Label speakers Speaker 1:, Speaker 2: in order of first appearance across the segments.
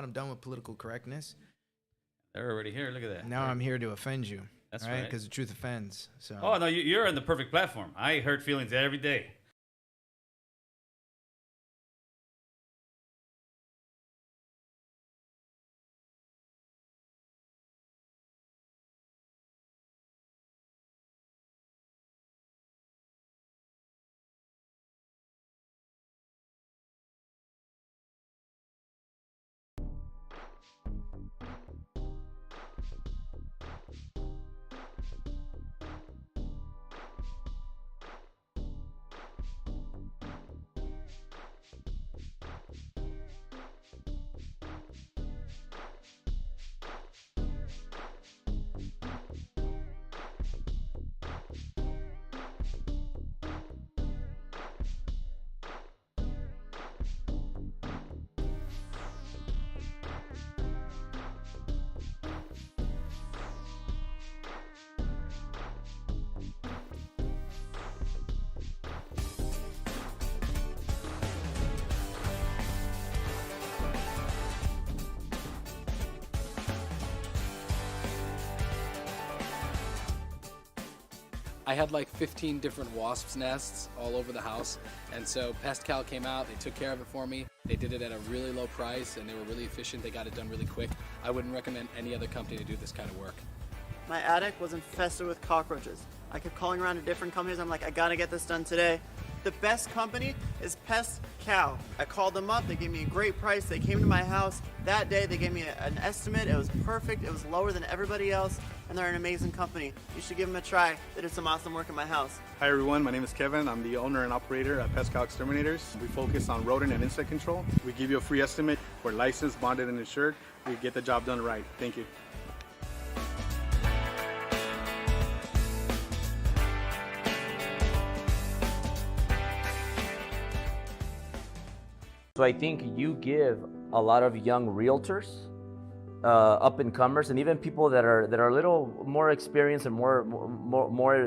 Speaker 1: I'm done with political correctness.
Speaker 2: They're already here. Look at that.
Speaker 1: Now I'm here to offend you.
Speaker 2: That's right.
Speaker 1: Because the truth offends. So.
Speaker 2: Oh, no, you're on the perfect platform. I hurt feelings every day.
Speaker 3: I had like 15 different wasps nests all over the house, and so Pest came out, they took care of it for me. They did it at a really low price, and they were really efficient. They got it done really quick. I wouldn't recommend any other company to do this kind of work.
Speaker 4: My attic was infested with cockroaches. I kept calling around to different companies. I'm like, I gotta get this done today. The best company is Pest. I called them up, they gave me a great price. They came to my house that day, they gave me an estimate. It was perfect, it was lower than everybody else, and they're an amazing company. You should give them a try. They did some awesome work in my house.
Speaker 5: Hi everyone, my name is Kevin. I'm the owner and operator at Pest Exterminators. We focus on rodent and insect control. We give you a free estimate. We're licensed, bonded, and insured. We get the job done right. Thank you.
Speaker 6: So I think you give a lot of young realtors, up and comers, and even people that are a little more experienced and more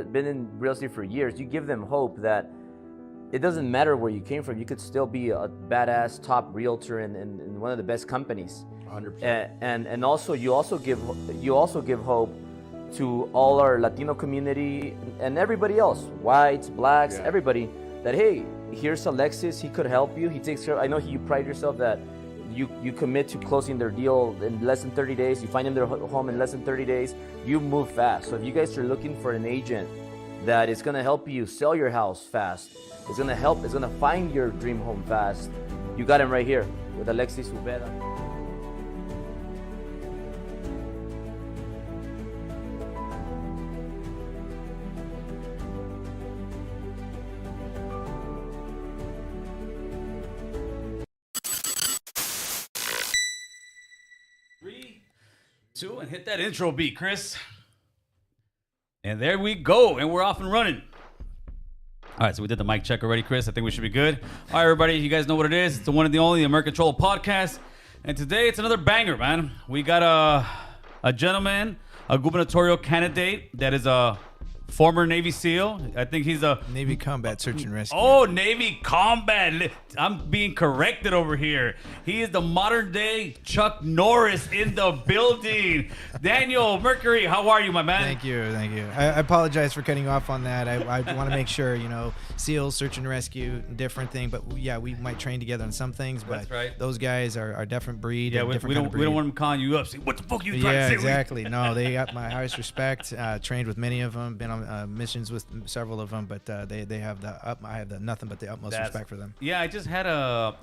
Speaker 6: been in real estate for years. You give them hope that it doesn't matter where you came from. You could still be a badass top realtor in one of the best companies.
Speaker 1: 100%.
Speaker 6: And also you also give hope to all our Latino community and everybody else, whites, blacks, everybody, that hey, here's Alexis, he could help you. He takes care. I know you pride yourself that you commit to closing their deal in less than 30 days. You find them their home in less than 30 days. You move fast. So if you guys are looking for an agent that is going to help you sell your house fast, it's going to find your dream home fast, you got him right here with Alexis Ubeda.
Speaker 2: 3, 2, and hit that intro beat, Chris. And there we go, and we're off and running. All right, so we did the mic check already, Chris. I think we should be good. All right, everybody, you guys know what it is. It's the one and the only American Troll podcast. And today it's another banger, man. We got a gentleman, a gubernatorial candidate that is a former Navy SEAL. I think he's a
Speaker 1: Navy Combat Search and Rescue.
Speaker 2: Oh, Navy Combat. I'm being corrected over here. He is the modern day Chuck Norris in the building. Daniel Mercuri, how are you, my man?
Speaker 1: Thank you. I apologize for cutting you off on that. I want to make sure, SEALs, search and rescue, different thing. But yeah, we might train together on some things. But
Speaker 2: that's right.
Speaker 1: Those guys are a different breed.
Speaker 2: Yeah, we don't want them calling you up. Say, what the fuck are you trying to say?
Speaker 1: Yeah, exactly. No, they got my highest respect. Trained with many of them. Been on missions with several of them. But they have I have nothing but the utmost respect for them.
Speaker 2: Yeah, I just had a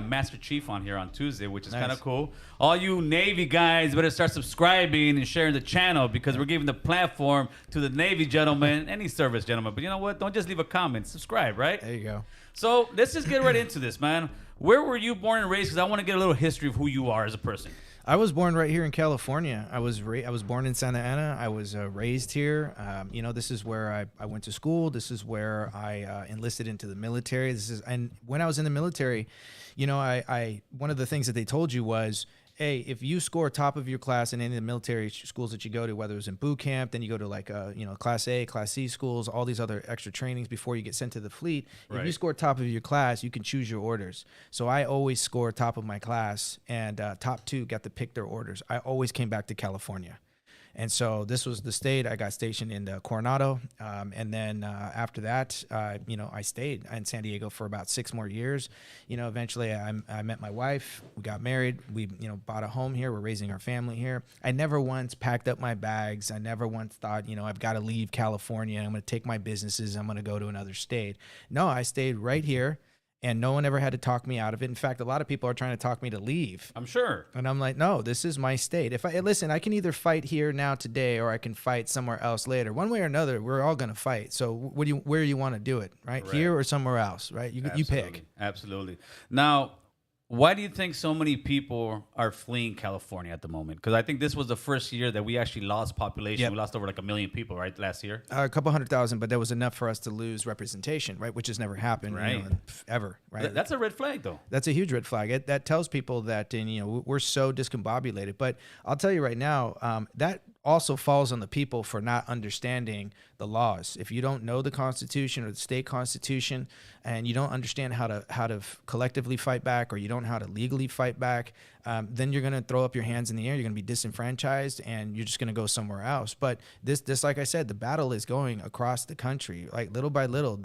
Speaker 2: Master Chief on here on Tuesday, which is
Speaker 1: Nice.
Speaker 2: kind of cool. All you Navy guys better start subscribing and sharing the channel because we're giving the platform to the Navy gentlemen, any service gentleman. But you know what? Don't just leave a comment. Subscribe, right?
Speaker 1: There you go.
Speaker 2: So let's just get right into this, man. Where were you born and raised? Because I want to get a little history of who you are as a person.
Speaker 1: I was born right here in California. I was born in Santa Ana. I was raised here. This is where I went to school. This is where I enlisted into the military. And when I was in the military, I one of the things that they told you was hey, if you score top of your class in any of the military schools that you go to, whether it's in boot camp, then you go to like Class A, Class C schools, all these other extra trainings before you get sent to the fleet. If you score top of your class, you can choose your orders. So I always score top of my class, and top 2 got to pick their orders. I always came back to California. And so this was the state. I got stationed in Coronado. And then after that, I stayed in San Diego for about 6 more years. Eventually I met my wife. We got married. We, bought a home here. We're raising our family here. I never once packed up my bags. I never once thought, I've got to leave California. I'm going to take my businesses. I'm going to go to another state. No, I stayed right here. And no one ever had to talk me out of it. In fact, a lot of people are trying to talk me to leave.
Speaker 2: I'm sure.
Speaker 1: And I'm like, no, this is my state. Listen, I can either fight here now today, or I can fight somewhere else later. One way or another, we're all going to fight. So where you want to do it, right? Here or somewhere else, right? You pick.
Speaker 2: Absolutely. Now, why do you think so many people are fleeing California at the moment? Because I think this was the first year that we actually lost population.
Speaker 1: Yep.
Speaker 2: We lost over like 1 million people, right, last year?
Speaker 1: A couple 100,000, but that was enough for us to lose representation, right? Which has never happened,
Speaker 2: Right.
Speaker 1: Ever, right?
Speaker 2: That's a red flag, though.
Speaker 1: That's a huge red flag. That tells people that we're so discombobulated. But I'll tell you right now, that also falls on the people for not understanding the laws. If you don't know the Constitution or the state constitution, and you don't understand how to collectively fight back, or you don't know how to legally fight back, then you're going to throw up your hands in the air. You're going to be disenfranchised, and you're just going to go somewhere else. But this, like I said, the battle is going across the country, like little by little.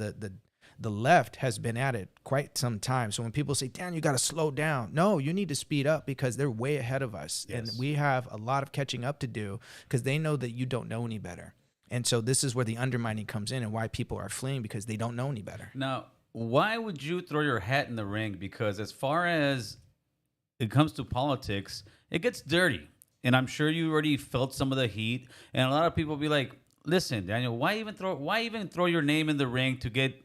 Speaker 1: The left has been at it quite some time. So when people say, Dan, you got to slow down. No, you need to speed up, because they're way ahead of us.
Speaker 2: Yes.
Speaker 1: And we have a lot of catching up to do, because they know that you don't know any better. And so this is where the undermining comes in, and why people are fleeing, because they don't know any better.
Speaker 2: Now, why would you throw your hat in the ring? Because as far as it comes to politics, it gets dirty. And I'm sure you already felt some of the heat. And a lot of people be like, listen, Daniel, why even throw your name in the ring to get,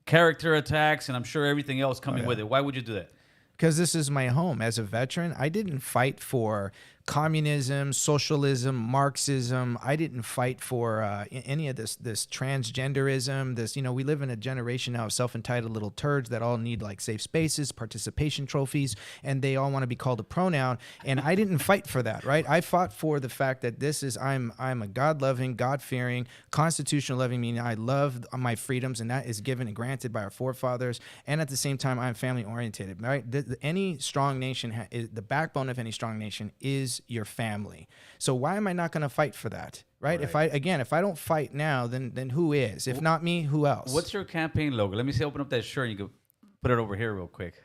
Speaker 2: character attacks, and I'm sure everything else coming with it? Why would you do that?
Speaker 1: Because this is my home. As a veteran, I didn't fight for communism, socialism, Marxism. I didn't fight for any of this transgenderism. We live in a generation now of self-entitled little turds that all need like safe spaces, participation trophies, and they all want to be called a pronoun. And I didn't fight for that, right? I fought for the fact that I'm a God-loving, God-fearing, constitutional-loving, meaning I love my freedoms, and that is given and granted by our forefathers. And at the same time, I'm family-oriented, right? Any strong nation, the backbone of any strong nation is your family. So why am I not going to fight for that? Right? If I don't fight now, then who is? If not me, who else?
Speaker 2: What's your campaign logo? Let me see. Open up that shirt. And you can put it over here real quick.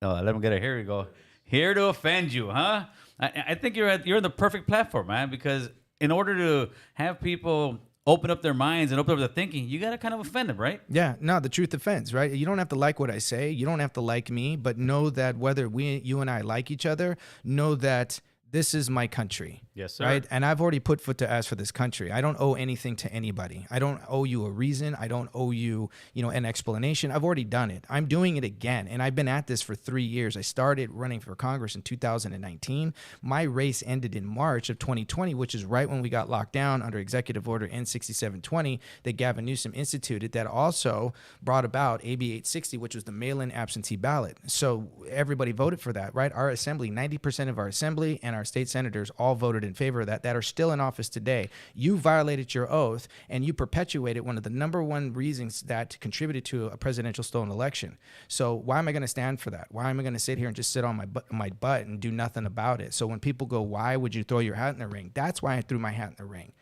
Speaker 2: Oh, let me get it. Here we go. Here to offend you, huh? I think you're in the perfect platform, man. Because in order to have people open up their minds and open up their thinking, you got to kind of offend them, right?
Speaker 1: Yeah, no, the truth offends, right? You don't have to like what I say. You don't have to like me, but know that whether you and I like each other, know that this is my country.
Speaker 2: Yes, sir.
Speaker 1: Right? And I've already put foot to ass for this country. I don't owe anything to anybody. I don't owe you a reason. I don't owe you, an explanation. I've already done it. I'm doing it again. And I've been at this for 3 years. I started running for Congress in 2019. My race ended in March of 2020, which is right when we got locked down under Executive Order N6720 that Gavin Newsom instituted, that also brought about AB 860, which was the mail-in absentee ballot. So everybody voted for that, right? Our assembly, 90% of our assembly and our state senators all voted in favor of that are still in office today. You violated your oath, and you perpetuated one of the number one reasons that contributed to a presidential stolen election. So why am I going to stand for that? Why am I going to sit here and just sit on my butt and do nothing about it? So when people go, why would you throw your hat in the ring? That's why I threw my hat in the ring.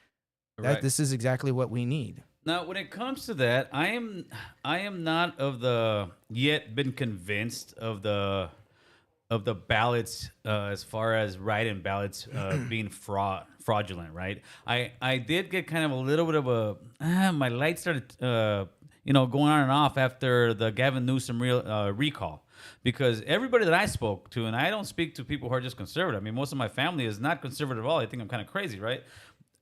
Speaker 2: Right.
Speaker 1: This is exactly what we need.
Speaker 2: Now, when it comes to that, I am not yet been convinced of the ballots as far as write-in ballots being fraudulent, right? I did get kind of a little bit of my light started going on and off after the Gavin Newsom recall, because everybody that I spoke to, and I don't speak to people who are just conservative. I mean, most of my family is not conservative at all. I think I'm kind of crazy, right?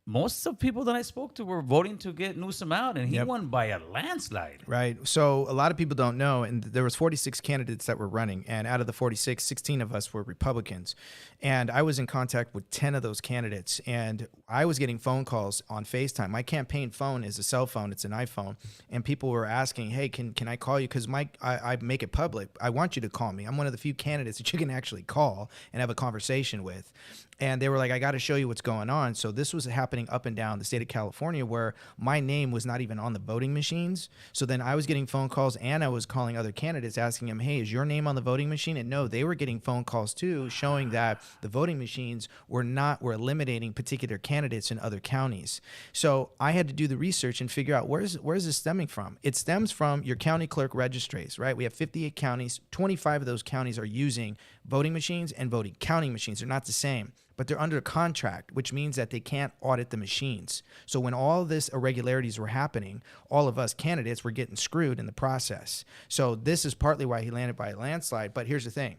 Speaker 2: most of the people that I spoke to were voting to get Newsom out, and he
Speaker 1: Yep.
Speaker 2: won by a landslide.
Speaker 1: Right. So a lot of people don't know, and there was 46 candidates that were running, and out of the 46, 16 of us were Republicans. And I was in contact with 10 of those candidates, and I was getting phone calls on FaceTime. My campaign phone is a cell phone. It's an iPhone. And people were asking, hey, can I call you? Because I make it public. I want you to call me. I'm one of the few candidates that you can actually call and have a conversation with. And they were like, I got to show you what's going on. So this was happening up and down the state of California, where my name was not even on the voting machines. So then I was getting phone calls, and I was calling other candidates asking them, hey, is your name on the voting machine? And no, they were getting phone calls too, showing that the voting machines were eliminating particular candidates in other counties. So I had to do the research and figure out where's this stemming from. It stems from your county clerk registries, right? We have 58 counties. 25 of those counties are using voting machines and counting machines. They're not the same, but they're under contract, which means that they can't audit the machines. So when all this irregularities were happening, all of us candidates were getting screwed in the process. So this is partly why he landed by a landslide. But here's the thing.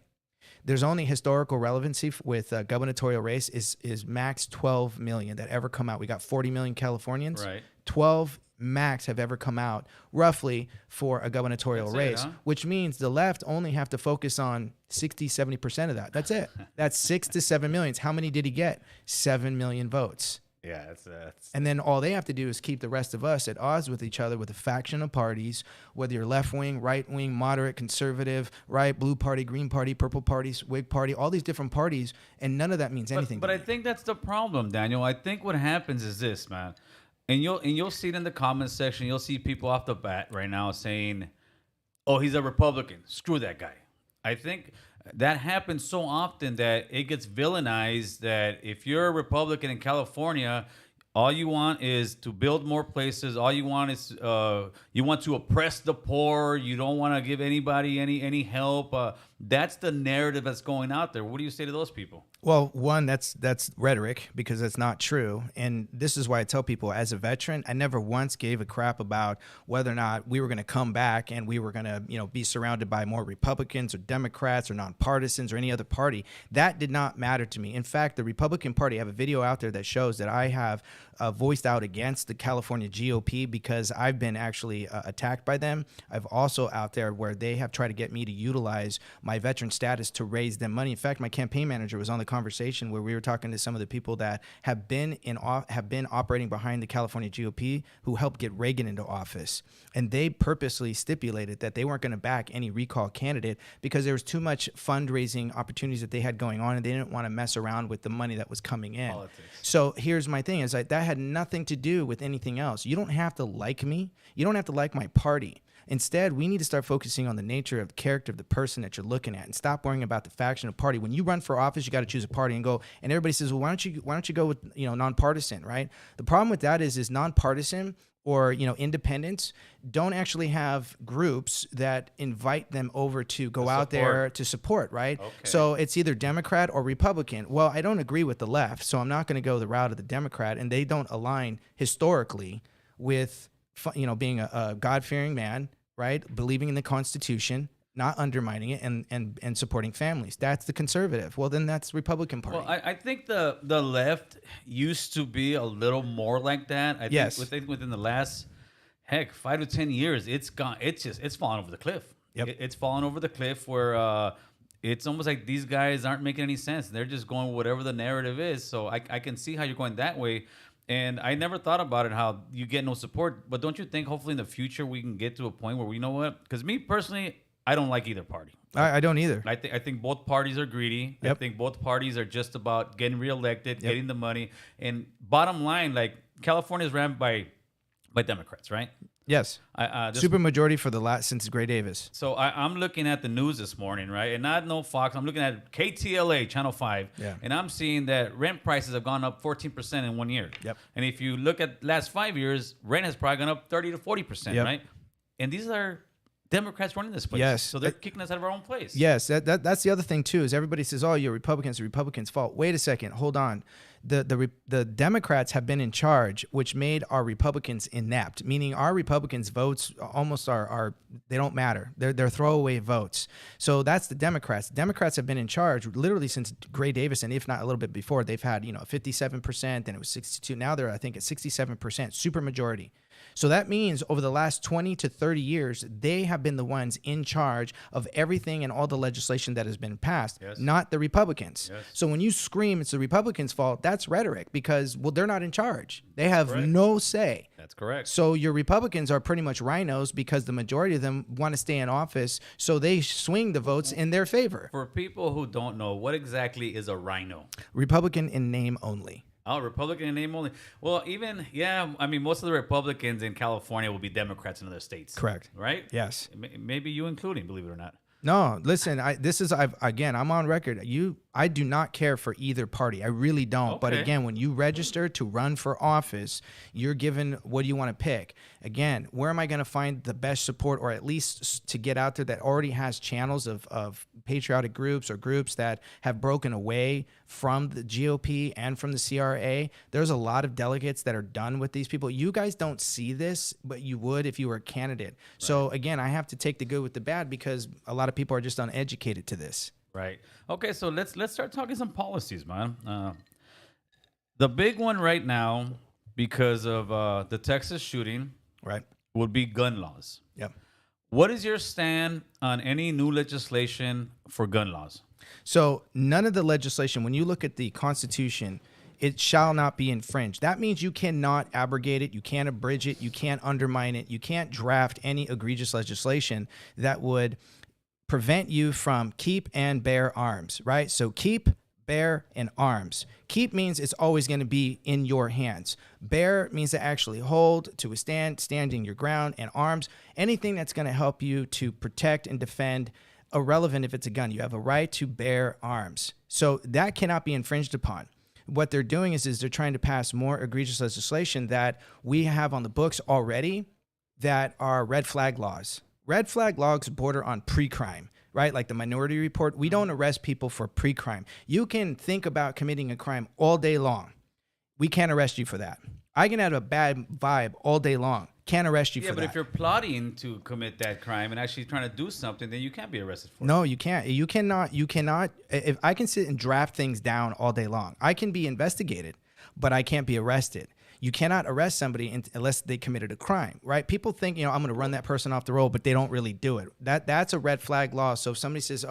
Speaker 1: There's only historical relevancy with gubernatorial race is max 12 million that ever come out. We got 40 million Californians.
Speaker 2: Right.
Speaker 1: 12 max have ever come out roughly for a gubernatorial race, which means the left only have to focus on 60-70% of that. That's it. That's 6 to 7 millions. How many did he get? 7 million votes.
Speaker 2: Yeah, that's
Speaker 1: And then all they have to do is keep the rest of us at odds with each other with a faction of parties, whether you're left wing, right wing, moderate, conservative, right, blue party, green party, purple party, Whig party, all these different parties, and none of that means anything.
Speaker 2: But I think that's the problem, Daniel. I think what happens is this, man. And you'll see it in the comments section. You'll see people off the bat right now saying, "Oh, he's a Republican. Screw that guy." I think that happens so often that it gets villainized that if you're a Republican in California, all you want is to build more places. All you want is you want to oppress the poor. You don't want to give anybody any help. That's the narrative that's going out there. What do you say to those people?
Speaker 1: Well, one, that's rhetoric, because that's not true. And this is why I tell people, as a veteran, I never once gave a crap about whether or not we were going to come back and we were going to, be surrounded by more Republicans or Democrats or nonpartisans or any other party. That did not matter to me. In fact, the Republican Party, I have a video out there that shows that I have voiced out against the California GOP because I've been actually attacked by them. I've also out there where they have tried to get me to utilize my veteran status to raise them money. In fact, my campaign manager was on the conversation where we were talking to some of the people that have been operating behind the California GOP who helped get Reagan into office. And they purposely stipulated that they weren't going to back any recall candidate because there was too much fundraising opportunities that they had going on, and they didn't want to mess around with the money that was coming in.
Speaker 2: Politics.
Speaker 1: So here's my thing, is like that had nothing to do with anything else. You don't have to like me. You don't have to like my party. Instead, we need to start focusing on the nature of the character of the person that you're looking at, and stop worrying about the faction of party. When you run for office, you got to choose a party and go. And everybody says, "Well, why don't you go with nonpartisan?" Right? The problem with that is nonpartisan or independents don't actually have groups that invite them over to go out there to support. Right?
Speaker 2: Okay.
Speaker 1: So it's either Democrat or Republican. Well, I don't agree with the left, so I'm not going to go the route of the Democrat, and they don't align historically with being a God-fearing man. Right? Believing in the Constitution, not undermining it, and supporting families. That's the conservative. Well, then that's the Republican Party.
Speaker 2: Well, I think the left used to be a little more like that. I think within the last 5 to 10 years, it's gone. It's fallen over the cliff.
Speaker 1: Yep.
Speaker 2: It's fallen over the cliff where it's almost like these guys aren't making any sense. They're just going whatever the narrative is. So I can see how you're going that way. And I never thought about it, how you get no support. But don't you think hopefully in the future we can get to a point where we know what? Because me personally, I don't like either party.
Speaker 1: I don't either.
Speaker 2: I think both parties are greedy.
Speaker 1: Yep.
Speaker 2: I think both parties are just about getting reelected, getting the money. And bottom line, like California is ran by Democrats, right?
Speaker 1: Yes. Super majority for since Gray Davis.
Speaker 2: So I'm looking at the news this morning, right? And not no Fox. I'm looking at KTLA, Channel 5.
Speaker 1: Yeah.
Speaker 2: And I'm seeing that rent prices have gone up 14% in 1 year.
Speaker 1: Yep.
Speaker 2: And if you look at last 5 years, rent has probably gone up 30 to 40%, right? And these are Democrats running this place.
Speaker 1: Yes.
Speaker 2: So they're kicking us out of our own place.
Speaker 1: Yes. That's the other thing, too, is everybody says, oh, you're Republicans, the Republicans' fault. Wait a second. Hold on. the Democrats have been in charge, which made our Republicans inept, meaning our Republicans' votes almost are they don't matter. They're throwaway votes. So that's the Democrats. Democrats have been in charge literally since Gray Davis, and if not a little bit before. They've had 57%, then it was 62. Now they're I think at 67%, super majority. So that means over the last 20 to 30 years, they have been the ones in charge of everything and all the legislation that has been passed, not the Republicans. Yes. So when you scream it's the Republicans' fault, that's rhetoric because, well, they're not in charge. They have no say.
Speaker 2: That's correct.
Speaker 1: So your Republicans are pretty much rhinos because the majority of them want to stay in office, so they swing the votes in their favor.
Speaker 2: For people who don't know, what exactly is a rhino?
Speaker 1: Republican in name only.
Speaker 2: Oh, Republican in name only. Well, most of the Republicans in California will be Democrats in other states.
Speaker 1: Correct.
Speaker 2: Right?
Speaker 1: Yes.
Speaker 2: Maybe you including, believe it or not.
Speaker 1: No, listen, I'm on record. I do not care for either party. I really don't. Okay. But again, when you register to run for office, you're given what do you want to pick. Again, where am I going to find the best support, or at least to get out there that already has channels of patriotic groups or groups that have broken away from the GOP and from the CRA? There's a lot of delegates that are done with these people. You guys don't see this, but you would if you were a candidate. Right. So again, I have to take the good with the bad because a lot of people are just uneducated to this.
Speaker 2: Right. Okay, so let's start talking some policies, man. The big one right now, because of the Texas shooting,
Speaker 1: right,
Speaker 2: would be gun laws.
Speaker 1: Yep.
Speaker 2: What is your stand on any new legislation for gun laws?
Speaker 1: So none of the legislation, when you look at the Constitution, it shall not be infringed. That means you cannot abrogate it, you can't abridge it, you can't undermine it, you can't draft any egregious legislation that would prevent you from keep and bear arms, right? So keep, bear, and arms. Keep means it's always going to be in your hands. Bear means to actually hold, to withstand, standing your ground, and arms, anything that's going to help you to protect and defend, irrelevant if it's a gun. You have a right to bear arms. So that cannot be infringed upon. What they're doing is they're trying to pass more egregious legislation that we have on the books already that are red flag laws. Red flag laws border on pre-crime, right? Like the Minority Report. We don't arrest people for pre-crime. You can think about committing a crime all day long. We can't arrest you for that. I can have a bad vibe all day long. Can't arrest you for that.
Speaker 2: Yeah, but if you're plotting to commit that crime and actually trying to do something, then you can't be arrested for it.
Speaker 1: No, you can't. You cannot. If I can sit and draft things down all day long, I can be investigated, but I can't be arrested. You cannot arrest somebody unless they committed a crime, right? People think, I'm going to run that person off the road, but they don't really do it. That's a red flag law. So if somebody says,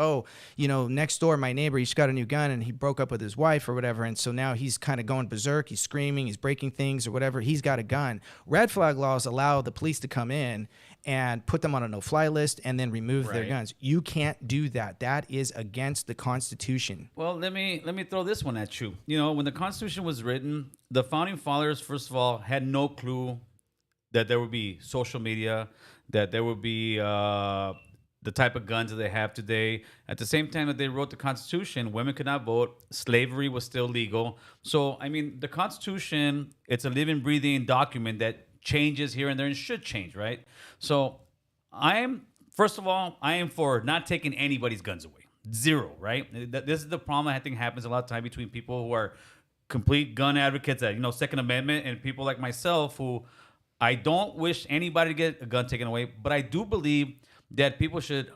Speaker 1: next door, my neighbor, he's got a new gun and he broke up with his wife or whatever, and so now he's kind of going berserk, he's screaming, he's breaking things or whatever, he's got a gun. Red flag laws allow the police to come in and put them on a no-fly list and then remove their guns. You can't do that. That is against the Constitution.
Speaker 2: Well, let me throw this one at you. When the Constitution was written, the founding fathers, first of all, had no clue that there would be social media, that there would be the type of guns that they have today. At the same time that they wrote the Constitution, women could not vote. Slavery was still legal. So, the Constitution, it's a living, breathing document that changes here and there and should change, right? So I am for not taking anybody's guns away. Zero, right? This is the problem I think happens a lot of time between people who are complete gun advocates that, Second Amendment, and people like myself who I don't wish anybody to get a gun taken away, but I do believe that people should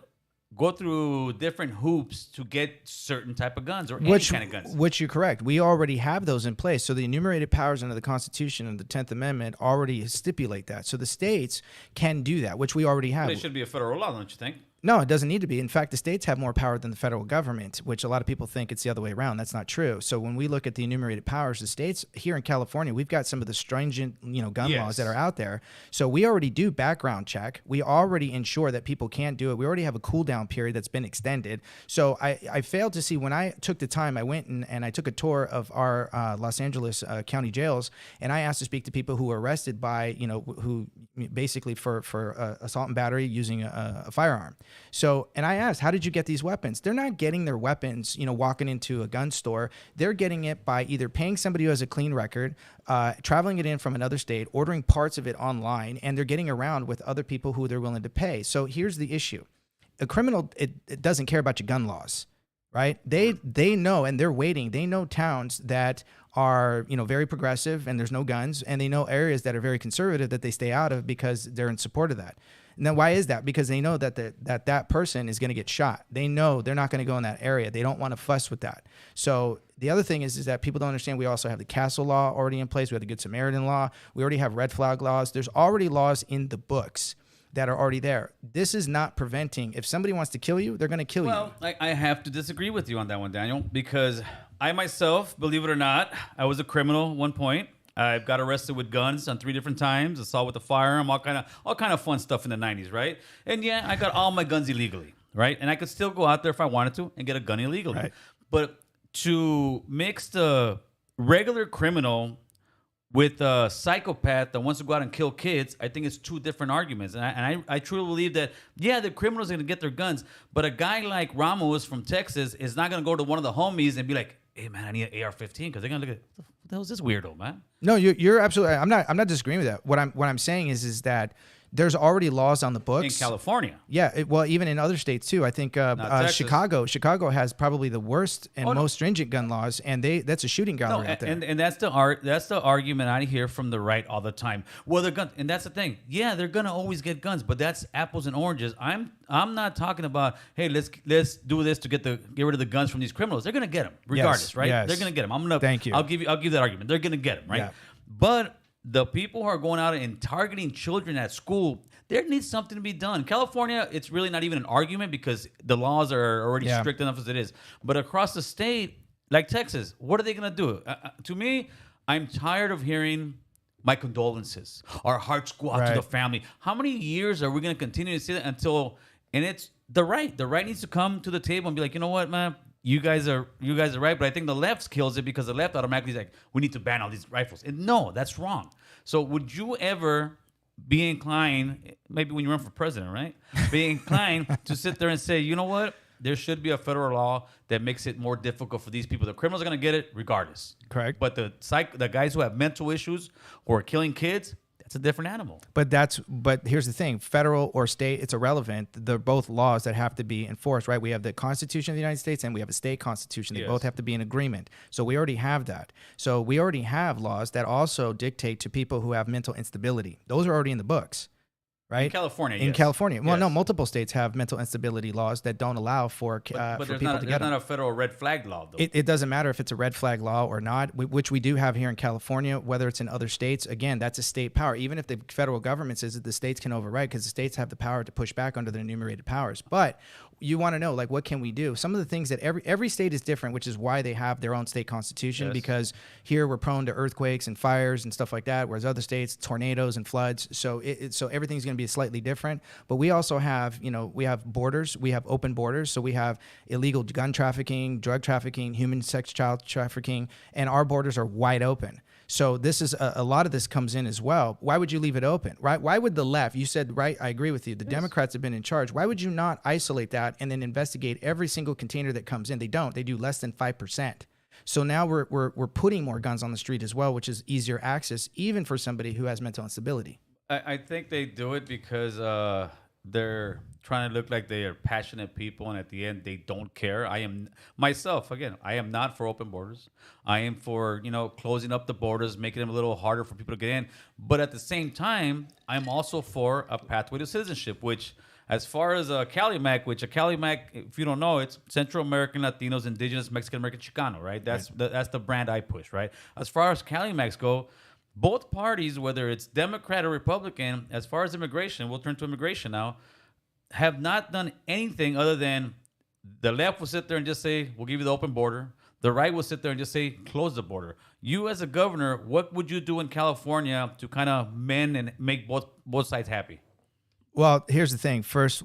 Speaker 2: go through different hoops to get certain type of guns or any kind of guns.
Speaker 1: Which you're correct. We already have those in place. So the enumerated powers under the Constitution and the 10th Amendment already stipulate that. So the states can do that, which we already have.
Speaker 2: But it should be a federal law, don't you think?
Speaker 1: No, it doesn't need to be. In fact, the states have more power than the federal government, which a lot of people think it's the other way around. That's not true. So when we look at the enumerated powers, the states here in California, we've got some of the stringent, gun laws that are out there. So we already do background check. We already ensure that people can't do it. We already have a cool down period that's been extended. So I failed to see when I took the time, I went and I took a tour of our Los Angeles county jails, and I asked to speak to people who were arrested by, who basically for assault and battery using a firearm. So, and I asked, how did you get these weapons? They're not getting their weapons, walking into a gun store. They're getting it by either paying somebody who has a clean record, traveling it in from another state, ordering parts of it online, and they're getting around with other people who they're willing to pay. So here's the issue. A criminal, it doesn't care about your gun laws. right? They know, and they're waiting. They know towns that are, very progressive and there's no guns, and they know areas that are very conservative that they stay out of because they're in support of that. Now, why is that? Because they know that that person is going to get shot. They know they're not going to go in that area. They don't want to fuss with that. So the other thing is that people don't understand we also have the castle law already in place. We have the Good Samaritan law. We already have red flag laws. There's already laws in the books that are already there. This is not preventing. If somebody wants to kill you, they're going to kill you.
Speaker 2: Well, I have to disagree with you on that one, Daniel, because I myself, believe it or not, I was a criminal at one point. I got arrested with guns on 3 different times, assault with a firearm, all kind of fun stuff in the 90s, right? And yeah, I got all my guns illegally, right? And I could still go out there if I wanted to and get a gun illegally.
Speaker 1: Right.
Speaker 2: But to mix the regular criminal with a psychopath that wants to go out and kill kids, I think it's 2 different arguments. And I truly believe that, yeah, the criminals are going to get their guns, but a guy like Ramos from Texas is not going to go to one of the homies and be like, hey, man, I need an AR-15, because they're going to look at, what the hell is this weirdo, man?
Speaker 1: No, you're absolutely. I'm not disagreeing with that. What I'm saying is that there's already laws on the books
Speaker 2: In California.
Speaker 1: Yeah, well, even in other states too. I think Chicago has probably the worst and most stringent gun laws, and that's a shooting gallery out there.
Speaker 2: And that's the argument I hear from the right all the time. Well, they're guns, and that's the thing. Yeah, they're gonna always get guns, but that's apples and oranges. I'm not talking about, hey, let's do this to get rid of the guns from these criminals. They're gonna get them regardless, right?
Speaker 1: Yes.
Speaker 2: They're gonna get them.
Speaker 1: Thank you.
Speaker 2: I'll give that argument. They're gonna get them, right?
Speaker 1: Yeah.
Speaker 2: But the people who are going out and targeting children at school, there needs something to be done. California, it's really not even an argument because the laws are already strict enough as it is. But across the state, like Texas, what are they going to do? To me, I'm tired of hearing my condolences. Our hearts go out to the family. How many years are we going to continue to see that until? And it's the right. The right needs to come to the table and be like, you know what, man? You guys are right, but I think the left kills it because the left automatically is like, we need to ban all these rifles. And no, that's wrong. So would you ever be inclined, maybe when you run for president, right? Be inclined to sit there and say, you know what? There should be a federal law that makes it more difficult for these people. The criminals are going to get it regardless.
Speaker 1: Correct.
Speaker 2: But the guys who have mental issues, who are killing kids, it's a different animal.
Speaker 1: But here's the thing, federal or state, it's irrelevant. They're both laws that have to be enforced, right? We have the Constitution of the United States and we have a state constitution. They both have to be in agreement. So we already have that. So we already have laws that also dictate to people who have mental instability. Those are already in the books. Right?
Speaker 2: In California,
Speaker 1: In California. Well, no, multiple states have mental instability laws that don't allow for people to get them.
Speaker 2: But there's not a federal red flag law, though.
Speaker 1: It doesn't matter if it's a red flag law or not, which we do have here in California, whether it's in other states. Again, that's a state power. Even if the federal government says that the states can override, because the states have the power to push back under their enumerated powers. But you want to know, like, what can we do? Some of the things that every state is different, which is why they have their own state constitution, because here we're prone to earthquakes and fires and stuff like that, whereas other states, tornadoes and floods. So so everything's going to be slightly different. But we also have, we have borders. We have open borders. So we have illegal gun trafficking, drug trafficking, human sex child trafficking, and our borders are wide open. So this is a lot of this comes in as well. Why would you leave it open, right? Why would the left, you said, right, I agree with you, the Democrats have been in charge. Why would you not isolate that and then investigate every single container that comes in? They don't. They do less than 5%. So now we're putting more guns on the street as well, which is easier access even for somebody who has mental instability.
Speaker 2: I think they do it because they're trying to look like they are passionate people, and at the end they don't care. I am myself, again, I am not for open borders. I am for, closing up the borders, making them a little harder for people to get in. But at the same time, I'm also for a pathway to citizenship, which, as far as CaliMac, which a CaliMac, if you don't know, it's Central American, Latinos, Indigenous, Mexican American, Chicano, right? That's the brand I push, right? As far as CaliMacs go, both parties, whether it's Democrat or Republican, as far as immigration, we'll turn to immigration now, have not done anything other than the left will sit there and just say, we'll give you the open border. The right will sit there and just say, close the border. You as a governor, what would you do in California to kind of mend and make both sides happy?
Speaker 1: Well, here's the thing. First,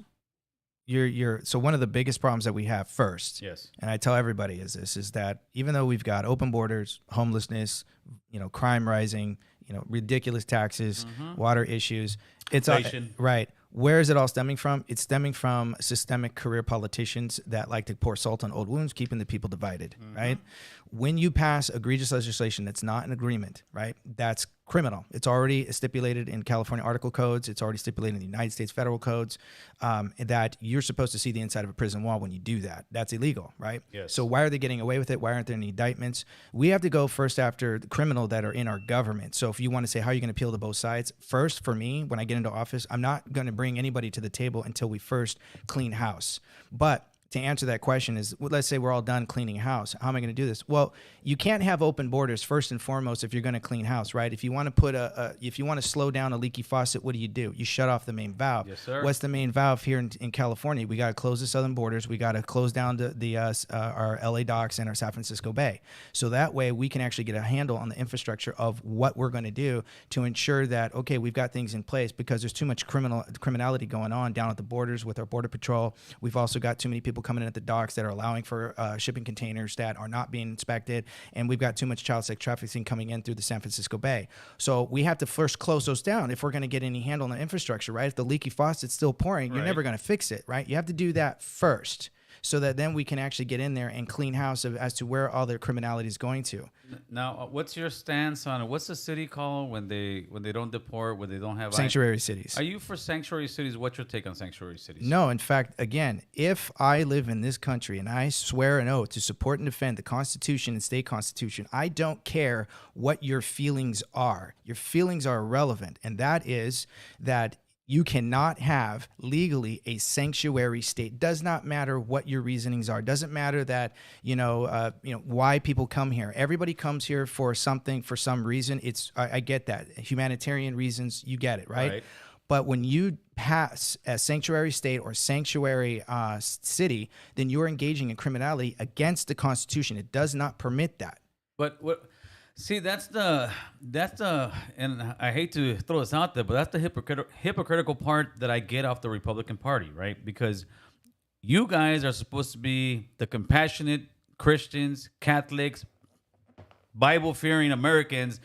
Speaker 1: so one of the biggest problems that we have first,
Speaker 2: yes,
Speaker 1: and I tell everybody is that even though we've got open borders, homelessness, crime rising, ridiculous taxes, water issues, it's
Speaker 2: inflation.
Speaker 1: Right. Where is it all stemming from? It's stemming from systemic career politicians that like to pour salt on old wounds, keeping the people divided, right? When you pass egregious legislation that's not an agreement, right, that's criminal. It's already stipulated in California article codes. It's already stipulated in the United States federal codes that you're supposed to see the inside of a prison wall when you do that. That's illegal, right?
Speaker 2: Yes.
Speaker 1: So why are they getting away with it? Why aren't there any indictments? We have to go first after the criminal that are in our government. So if you want to say how you're going to appeal to both sides, first for me, when I get into office, I'm not going to bring anybody to the table until we first clean house. But to answer that question is, well, let's say we're all done cleaning house. How am I going to do this? Well, you can't have open borders first and foremost if you're going to clean house, right? If you want to put if you want to slow down a leaky faucet, what do? You shut off the main valve.
Speaker 2: Yes, sir.
Speaker 1: What's the main valve here in California? We got to close the southern borders. We got to close down our LA docks and our San Francisco Bay. So that way we can actually get a handle on the infrastructure of what we're going to do to ensure that, okay, we've got things in place, because there's too much criminality going on down at the borders with our border patrol. We've also got too many people coming in at the docks that are allowing for shipping containers that are not being inspected, and we've got too much child sex trafficking coming in through the San Francisco Bay. So we have to first close those down if we're going to get any handle on the infrastructure, right? If the leaky faucet's still pouring, you're never going to fix it, right? You have to do that first, so that then we can actually get in there and clean house as to where all their criminality is going to.
Speaker 2: Now, what's your stance on what's the city called when they don't deport, when they don't have
Speaker 1: Sanctuary cities.
Speaker 2: Are you for sanctuary cities? What's your take on sanctuary cities?
Speaker 1: No, in fact, again, if I live in this country and I swear an oath to support and defend the Constitution and state constitution, I don't care what your feelings are. Your feelings are irrelevant, and that is that you cannot have legally a sanctuary state. Does not matter what your reasonings are. Doesn't matter that why people come here. Everybody comes here for something, for some reason. I get that. Humanitarian reasons, you get it, right? But when you pass a sanctuary state or sanctuary city, then you're engaging in criminality against the Constitution. It does not permit that.
Speaker 2: But what? See, that's the, and I hate to throw this out there, but that's the hypocritical part that I get off the Republican Party, right? Because you guys are supposed to be the compassionate Christians, Catholics, Bible-fearing Americans.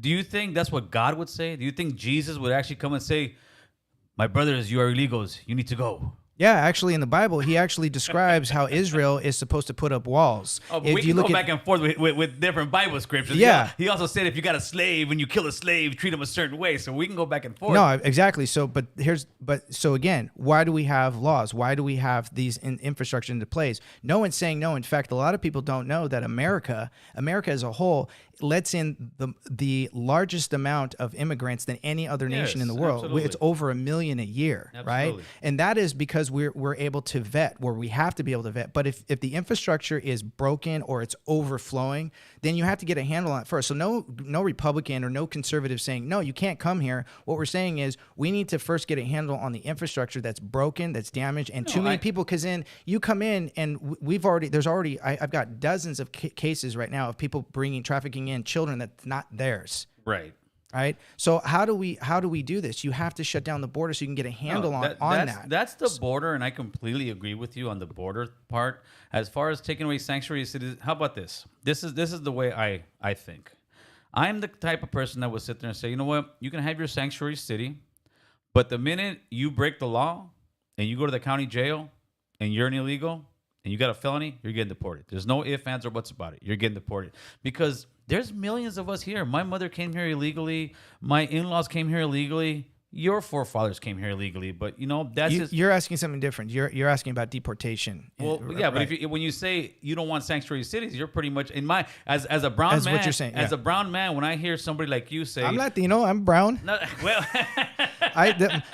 Speaker 2: Do you think that's what God would say? Do you think Jesus would actually come and say, "My brothers, you are illegals. You need to go"?
Speaker 1: Yeah, actually, in the Bible, he actually describes how Israel is supposed to put up walls.
Speaker 2: Oh, but we can go back and forth with different Bible scriptures.
Speaker 1: Yeah.
Speaker 2: He also said if you got a slave and you kill a slave, treat him a certain way. So we can go back and forth.
Speaker 1: No, exactly. So again, why do we have laws? Why do we have these infrastructure into place? No one's saying no. In fact, a lot of people don't know that America as a whole, lets in the largest amount of immigrants than any other nation in the world.
Speaker 2: Absolutely.
Speaker 1: It's over 1 million a year, right? And that is because we're able to vet, where we have to be able to vet. But if the infrastructure is broken or it's overflowing, then you have to get a handle on it first. So no Republican or no conservative saying, no, you can't come here. What we're saying is we need to first get a handle on the infrastructure that's broken, that's damaged, and too many people, because then you come in and I've got dozens of cases right now of people trafficking in children that's not theirs.
Speaker 2: Right.
Speaker 1: Right. So how do we do this? You have to shut down the border so you can get a handle on that.
Speaker 2: That's the border, and I completely agree with you on the border part. As far as taking away sanctuary cities, how about this? This is the way I think. I'm the type of person that would sit there and say, you know what? You can have your sanctuary city, but the minute you break the law and you go to the county jail and you're an illegal and you got a felony, you're getting deported. There's no ifs, ands, or buts about it. You're getting deported because there's millions of us here. My mother came here illegally. My in-laws came here illegally. Your forefathers came here illegally. But, you're asking something different. You're asking about deportation. Well, yeah, right. But when you say you don't want sanctuary cities, you're pretty much as a brown man. What you're saying, as a brown man, when I hear somebody like you say,
Speaker 1: I'm Latino, I'm brown.
Speaker 2: No, well,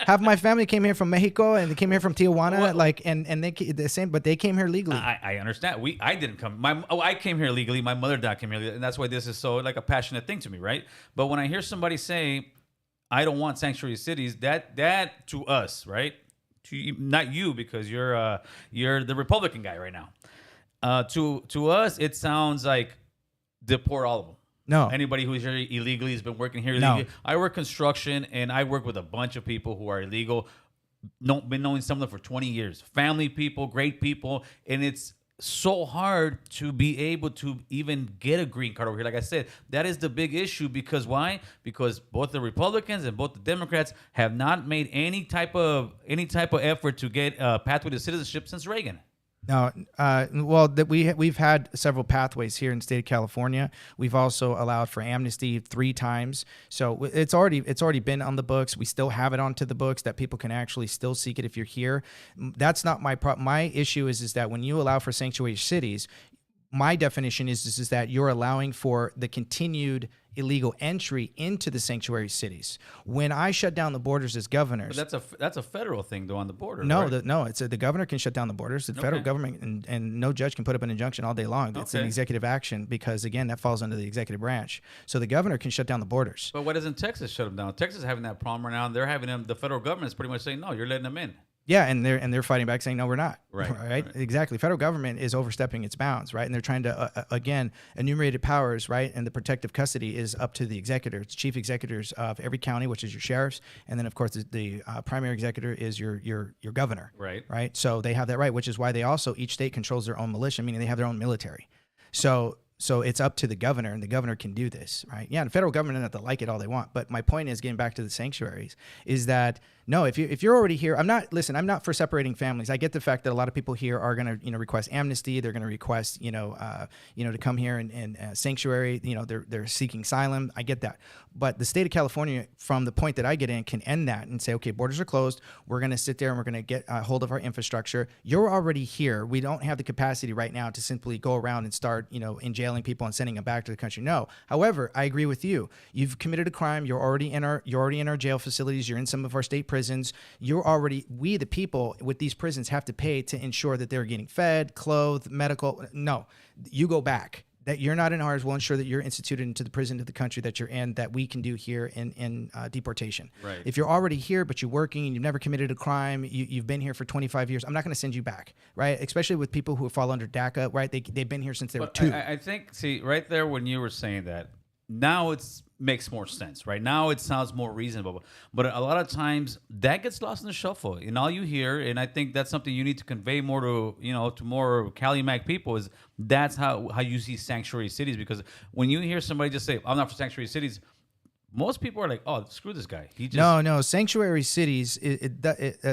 Speaker 1: half my family came here from Mexico and they came here from Tijuana, and they the same, but they came here legally.
Speaker 2: I understand. I didn't come. I came here legally. My mother dad came here legally, and that's why this is so like a passionate thing to me, right? But when I hear somebody say, I don't want sanctuary cities, that to us, right? To you, not you, because you're the Republican guy right now. To us, it sounds like deport all of them.
Speaker 1: No.
Speaker 2: Anybody who's here illegally has been working here illegally.
Speaker 1: No.
Speaker 2: I work construction, and I work with a bunch of people who are illegal. Been knowing some of them for 20 years. Family people, great people, and it's so hard to be able to even get a green card over here. Like I said, that is the big issue. Because why? Because both the Republicans and both the Democrats have not made any type of effort to get a pathway to citizenship since Reagan.
Speaker 1: No, well, that we've had several pathways here in the state of California. We've also allowed for amnesty 3 times, so it's already been on the books. We still have it onto the books that people can actually still seek it if you're here. That's not my problem. My issue is that when you allow for sanctuary cities, my definition is that you're allowing for the continued illegal entry into the sanctuary cities. When I shut down the borders as governors,
Speaker 2: But that's a federal thing though on the border.
Speaker 1: no,
Speaker 2: right?
Speaker 1: it's the governor can shut down the borders. The federal government and no judge can put up an injunction all day long. It's an
Speaker 2: Okay.
Speaker 1: executive action because again that falls under the executive branch. So the governor can shut down the borders.
Speaker 2: But why doesn't Texas shut them down? Texas is having that problem right now. And they're having them. The federal government is pretty much saying, no, you're letting them in.
Speaker 1: Yeah, and they're fighting back saying no, we're not.
Speaker 2: Right.
Speaker 1: Exactly. Federal government is overstepping its bounds, right? And they're trying to again, enumerated powers, right? And the protective custody is up to the executors, chief executors of every county, which is your sheriffs, and then of course the primary executor is your governor. Right. So they have that right, which is why they also each state controls their own militia, meaning they have their own military. So it's up to the governor, and the governor can do this, right? Yeah, the federal government doesn't have to like it all they want. But my point is, getting back to the sanctuaries, is that no, if you're already here, I'm not for separating families. I get the fact that a lot of people here are going to request amnesty. They're going to request to come here and sanctuary. They're seeking asylum. I get that. But the state of California, from the point that I get in, can end that and say, okay, borders are closed. We're going to sit there and we're going to get hold of our infrastructure. You're already here. We don't have the capacity right now to simply go around and start, jailing people and sending them back to the country. No. However, I agree with you. You've committed a crime. You're already in our jail facilities. You're in some of our state prisons. We the people with these prisons have to pay to ensure that they're getting fed, clothed, medical. No, you go back. That you're not in ours will ensure that you're instituted into the prison of the country that you're in, that we can do here in deportation.
Speaker 2: Right.
Speaker 1: If you're already here, but you're working and you've never committed a crime, you've been here for 25 years, I'm not going to send you back, right? Especially with people who fall under DACA, right? They've been here since they were 2.
Speaker 2: I think, see, right there when you were saying that, now it makes more sense, right? Now it sounds more reasonable. But a lot of times that gets lost in the shuffle. And all you hear, and I think that's something you need to convey more to more Cali Mac people, is that's how you see sanctuary cities. Because when you hear somebody just say, I'm not for sanctuary cities, most people are like, "Oh, screw this guy."
Speaker 1: No. Sanctuary cities.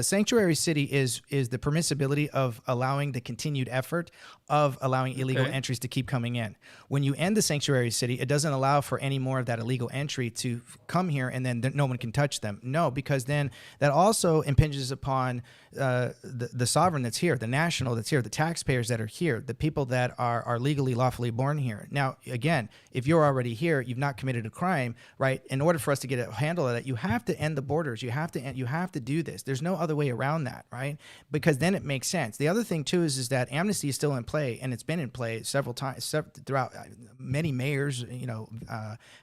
Speaker 1: Sanctuary city is the permissibility of allowing the continued effort of allowing illegal entries to keep coming in. When you end the sanctuary city, it doesn't allow for any more of that illegal entry to come here, and then no one can touch them. No, because then that also impinges upon the sovereign that's here, the national that's here, the taxpayers that are here, the people that are legally, lawfully born here. Now, again, if you're already here, you've not committed a crime, right? In order for us to get a handle of that, you have to end the borders. You have to do this. There's no other way around that, right? Because then it makes sense. The other thing too is that amnesty is still in play, and it's been in play several times throughout. Many mayors,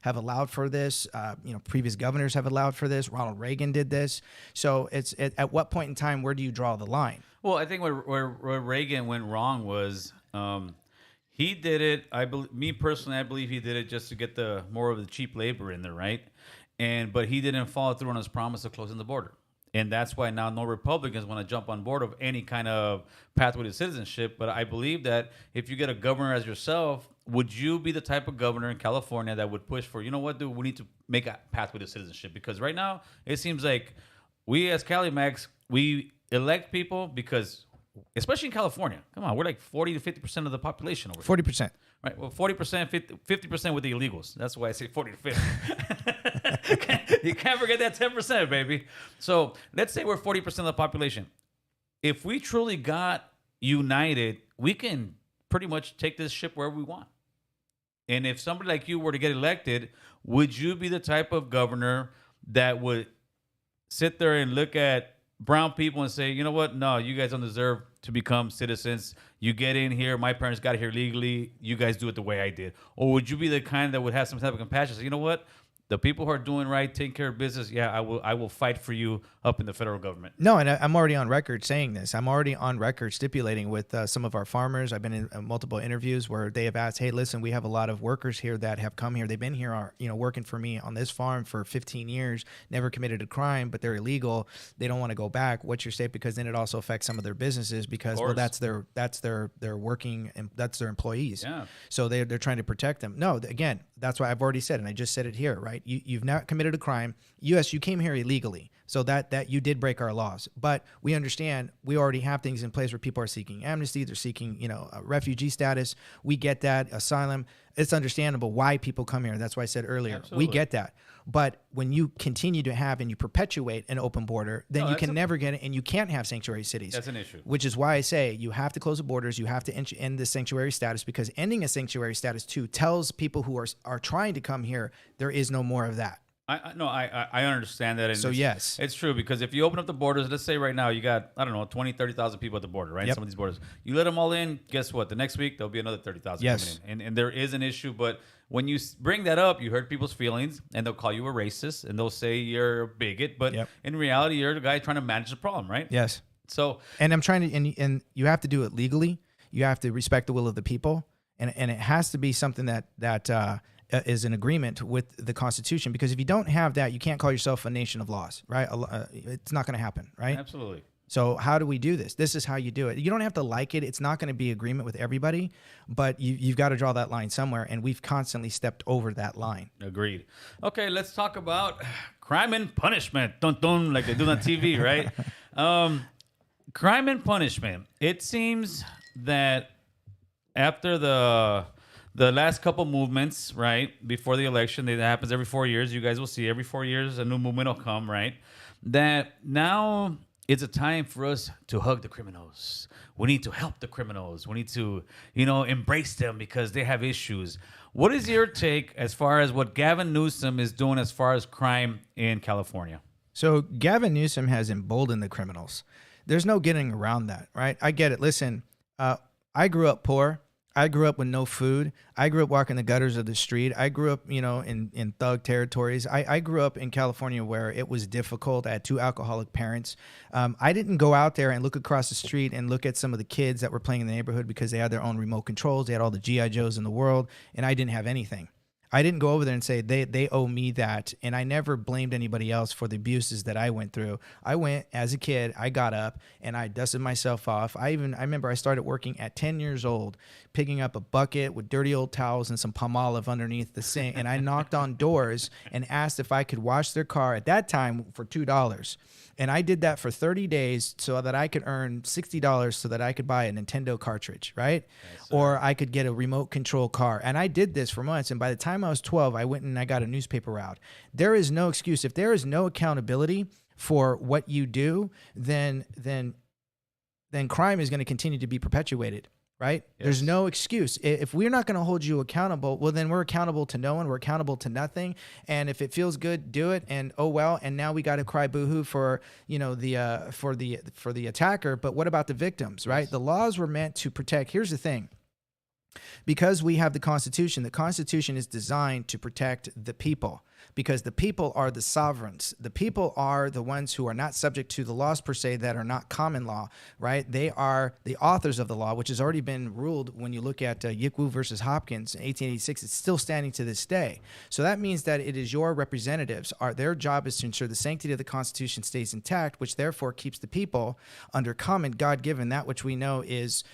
Speaker 1: have allowed for this. Previous governors have allowed for this. Ronald Reagan did this. So at what point in time, where do you draw the line?
Speaker 2: Well, I think where Reagan went wrong was he did it. Me personally, I believe he did it just to get more of the cheap labor in there, right? But he didn't follow through on his promise of closing the border. And that's why now no Republicans want to jump on board of any kind of pathway to citizenship. But I believe that if you get a governor as yourself, would you be the type of governor in California that would push for, dude, we need to make a pathway to citizenship? Because right now it seems like we as Cali Macs, we elect people because, especially in California, come on, we're like 40 to 50% of the population over here.
Speaker 1: 40%.
Speaker 2: Right. Well, 40%, 50% with the illegals. That's why I say 40 to 50. You can't forget that 10%, baby. So let's say we're 40% of the population. If we truly got united, we can pretty much take this ship wherever we want. And if somebody like you were to get elected, would you be the type of governor that would sit there and look at brown people and say, you know what? No, you guys don't deserve to become citizens. You get in here. My parents got here legally. You guys do it the way I did. Or would you be the kind that would have some type of compassion? Say, you know what? The people who are doing right, taking care of business, yeah, I will fight for you up in the federal government.
Speaker 1: No, and I'm already on record saying this. I'm already on record stipulating with some of our farmers. I've been in multiple interviews where they have asked, hey, listen, we have a lot of workers here that have come here. They've been here, working for me on this farm for 15 years, never committed a crime, but they're illegal. They don't want to go back. What's your state? Because then it also affects some of their businesses because, well, that's their working, and that's their employees.
Speaker 2: Yeah.
Speaker 1: So they're trying to protect them. No, again, that's why I've already said, and I just said it here, right? right? You've not committed a crime. U.S., you came here illegally. So that you did break our laws. But we understand we already have things in place where people are seeking amnesty. They're seeking, a refugee status. We get that. Asylum. It's understandable why people come here. That's why I said earlier.
Speaker 2: Absolutely.
Speaker 1: We get that. But when you continue to have and you perpetuate an open border, then you can never get it, and you can't have sanctuary cities.
Speaker 2: That's an issue.
Speaker 1: Which is why I say you have to close the borders. You have to end the sanctuary status, because ending a sanctuary status too tells people who are trying to come here there is no more of that.
Speaker 2: I understand that. And
Speaker 1: so yes,
Speaker 2: it's true, because if you open up the borders, let's say right now you got, 20, 30,000 people at the border, right?
Speaker 1: Yep.
Speaker 2: Some of these borders, you let them all in, guess what? The next week, there'll be another 30,000
Speaker 1: Yes.
Speaker 2: coming in. And there is an issue, but when you bring that up, you hurt people's feelings, and they'll call you a racist, and they'll say you're a bigot, but
Speaker 1: Yep.
Speaker 2: in reality, you're the guy trying to manage the problem, right?
Speaker 1: yes.
Speaker 2: So,
Speaker 1: And I'm trying to, and you have to do it legally. You have to respect the will of the people, and it has to be something that is in agreement with the Constitution. Because if you don't have that, you can't call yourself a nation of laws, right? It's not going to happen, right?
Speaker 2: absolutely.
Speaker 1: So how do we do this? This is how you do it. You don't have to like it. It's not going to be agreement with everybody, but you've got to draw that line somewhere, and we've constantly stepped over that line.
Speaker 2: Agreed. Okay, let's talk about crime and punishment. Dun dun, like they do on TV, right? Crime and punishment. It seems that after the last couple movements, right, before the election, that happens every 4 years. You guys will see every 4 years a new movement will come, right? That now it's a time for us to hug the criminals. We need to help the criminals. We need to, embrace them because they have issues. What is your take as far as what Gavin Newsom is doing as far as crime in California?
Speaker 1: So Gavin Newsom has emboldened the criminals. There's no getting around that, right? I get it. Listen, I grew up poor. I grew up with no food. I grew up walking the gutters of the street. I grew up, in thug territories. I grew up in California where it was difficult. I had 2 alcoholic parents. I didn't go out there and look across the street and look at some of the kids that were playing in the neighborhood because they had their own remote controls. They had all the G.I. Joes in the world, and I didn't have anything. I didn't go over there and say they owe me that, and I never blamed anybody else for the abuses that I went through. I went as a kid, I got up and I dusted myself off. I remember I started working at 10 years old, picking up a bucket with dirty old towels and some Palmolive underneath the sink, and I knocked on doors and asked if I could wash their car at that time for $2. And I did that for 30 days so that I could earn $60 so that I could buy a Nintendo cartridge, right? Yes, or I could get a remote control car. And I did this for months. And by the time I was 12, I went and I got a newspaper route. There is no excuse. If there is no accountability for what you do, then crime is going to continue to be perpetuated. Right? Yes. There's no excuse. If we're not going to hold you accountable, well, then we're accountable to no one. We're accountable to nothing. And if it feels good, do it. And oh well. And now we got to cry boohoo for the attacker. But what about the victims? Right? Yes. The laws were meant to protect. Here's the thing. Because we have the Constitution is designed to protect the people, because the people are the sovereigns. The people are the ones who are not subject to the laws per se that are not common law, right? They are the authors of the law, which has already been ruled when you look at Yikwu versus Hopkins in 1886. It's still standing to this day. So that means that it is your representatives. Their job is to ensure the sanctity of the Constitution stays intact, which therefore keeps the people under common God-given, that which we know is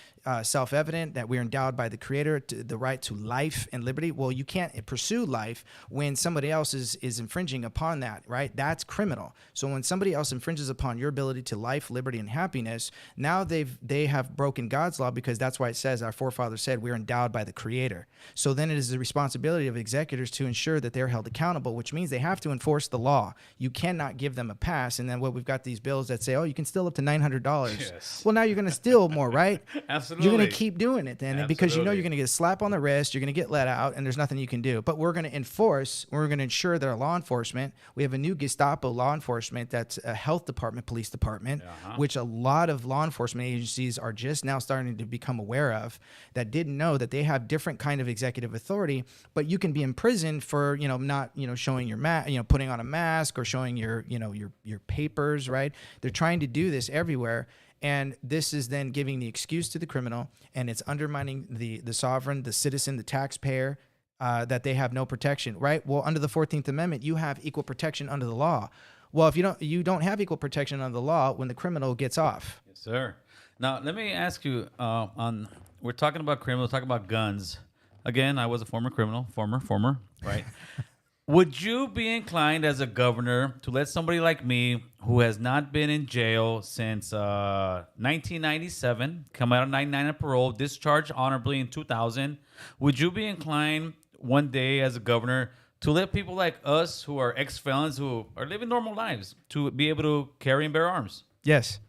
Speaker 1: self-evident, that we're endowed by the Creator, the right to life and liberty. Well, you can't pursue life when somebody else is infringing upon that, right? That's criminal. So when somebody else infringes upon your ability to life, liberty, and happiness, now they have broken God's law, because that's why it says, our forefathers said, we're endowed by the Creator. So then it is the responsibility of executors to ensure that they're held accountable, which means they have to enforce the law. You cannot give them a pass. And then we've got these bills that say, oh, you can steal up to $900. Yes. Well, now you're going to steal more, right?
Speaker 2: Absolutely.
Speaker 1: You're going to keep doing it then, because you know you're going to get a slap on the wrist, you're going to get let out, and there's nothing you can do. But we're going to enforce, we're going to ensure that our law enforcement, we have a new Gestapo law enforcement that's a health department, police department, which a lot of law enforcement agencies are just now starting to become aware of, that didn't know that they have different kind of executive authority. But you can be in prison for, not, showing your putting on a mask or showing your papers, right? They're trying to do this everywhere. And this is then giving the excuse to the criminal, and it's undermining the sovereign, the citizen, the taxpayer, that they have no protection, right? Well, under the 14th Amendment, you have equal protection under the law. Well, if you don't have equal protection under the law when the criminal gets off.
Speaker 2: Yes, sir. Now, let me ask you, we're talking about criminals, talking about guns. Again, I was a former criminal, former, right? Would you be inclined as a governor to let somebody like me, who has not been in jail since 1997, come out of 99 on parole, discharged honorably in 2000, would you be inclined one day as a governor to let people like us who are ex-felons who are living normal lives to be able to carry and bear arms?
Speaker 1: Yes.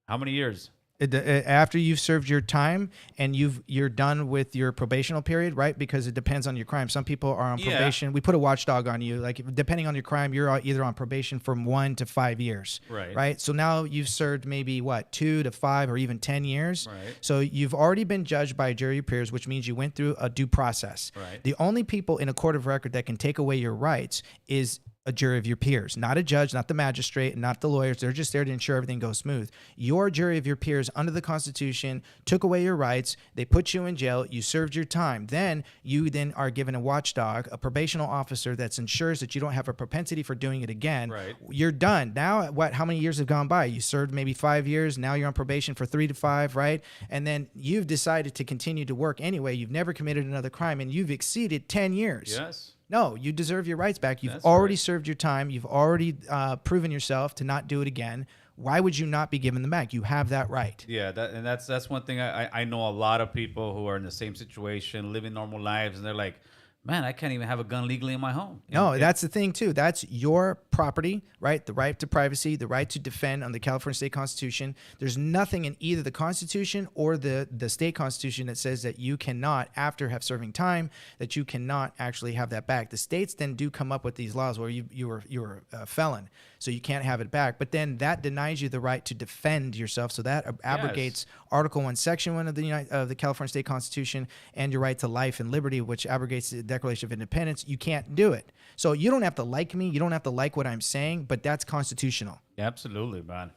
Speaker 2: How many years?
Speaker 1: After you've served your time and you're done with your probational period, right? Because it depends on your crime. Some people are on probation. We put a watchdog on you. Like, depending on your crime, you're either on probation from 1 to 5 years. Right. So now you've served maybe 2 to 5 or even 10 years.
Speaker 2: Right.
Speaker 1: So you've already been judged by a jury of peers, which means you went through a due process.
Speaker 2: Right.
Speaker 1: The only people in a court of record that can take away your rights is a jury of your peers, not a judge, not the magistrate, not the lawyers. They're just there to ensure everything goes smooth. Your jury of your peers under the Constitution took away your rights. They put you in jail. You served your time. Then you are given a watchdog, a probational officer that ensures that you don't have a propensity for doing it again.
Speaker 2: Right.
Speaker 1: You're done. Now, how many years have gone by? You served maybe 5 years. Now you're on probation for 3 to 5, right? And then you've decided to continue to work anyway. You've never committed another crime, and you've exceeded 10 years.
Speaker 2: Yes.
Speaker 1: No, you deserve your rights back. You've
Speaker 2: That's
Speaker 1: already
Speaker 2: right.
Speaker 1: served your time. You've already proven yourself to not do it again. Why would you not be given them back? You have that right.
Speaker 2: Yeah, that's one thing. I know a lot of people who are in the same situation, living normal lives, and they're like, man, I can't even have a gun legally in my home.
Speaker 1: No, that's the thing too. That's your property, right? The right to privacy, the right to defend on the California State Constitution. There's nothing in either the Constitution or the state Constitution that says that you cannot, after have serving time, that you cannot actually have that back. The states then do come up with these laws where you were a felon, so you can't have it back. But then that denies you the right to defend yourself. So that abrogates Article 1, Section 1 of the California State Constitution, and your right to life and liberty, which abrogates the Declaration of Independence. You can't do it. So you don't have to like me. You don't have to like what I'm saying, but that's constitutional.
Speaker 2: Absolutely, man.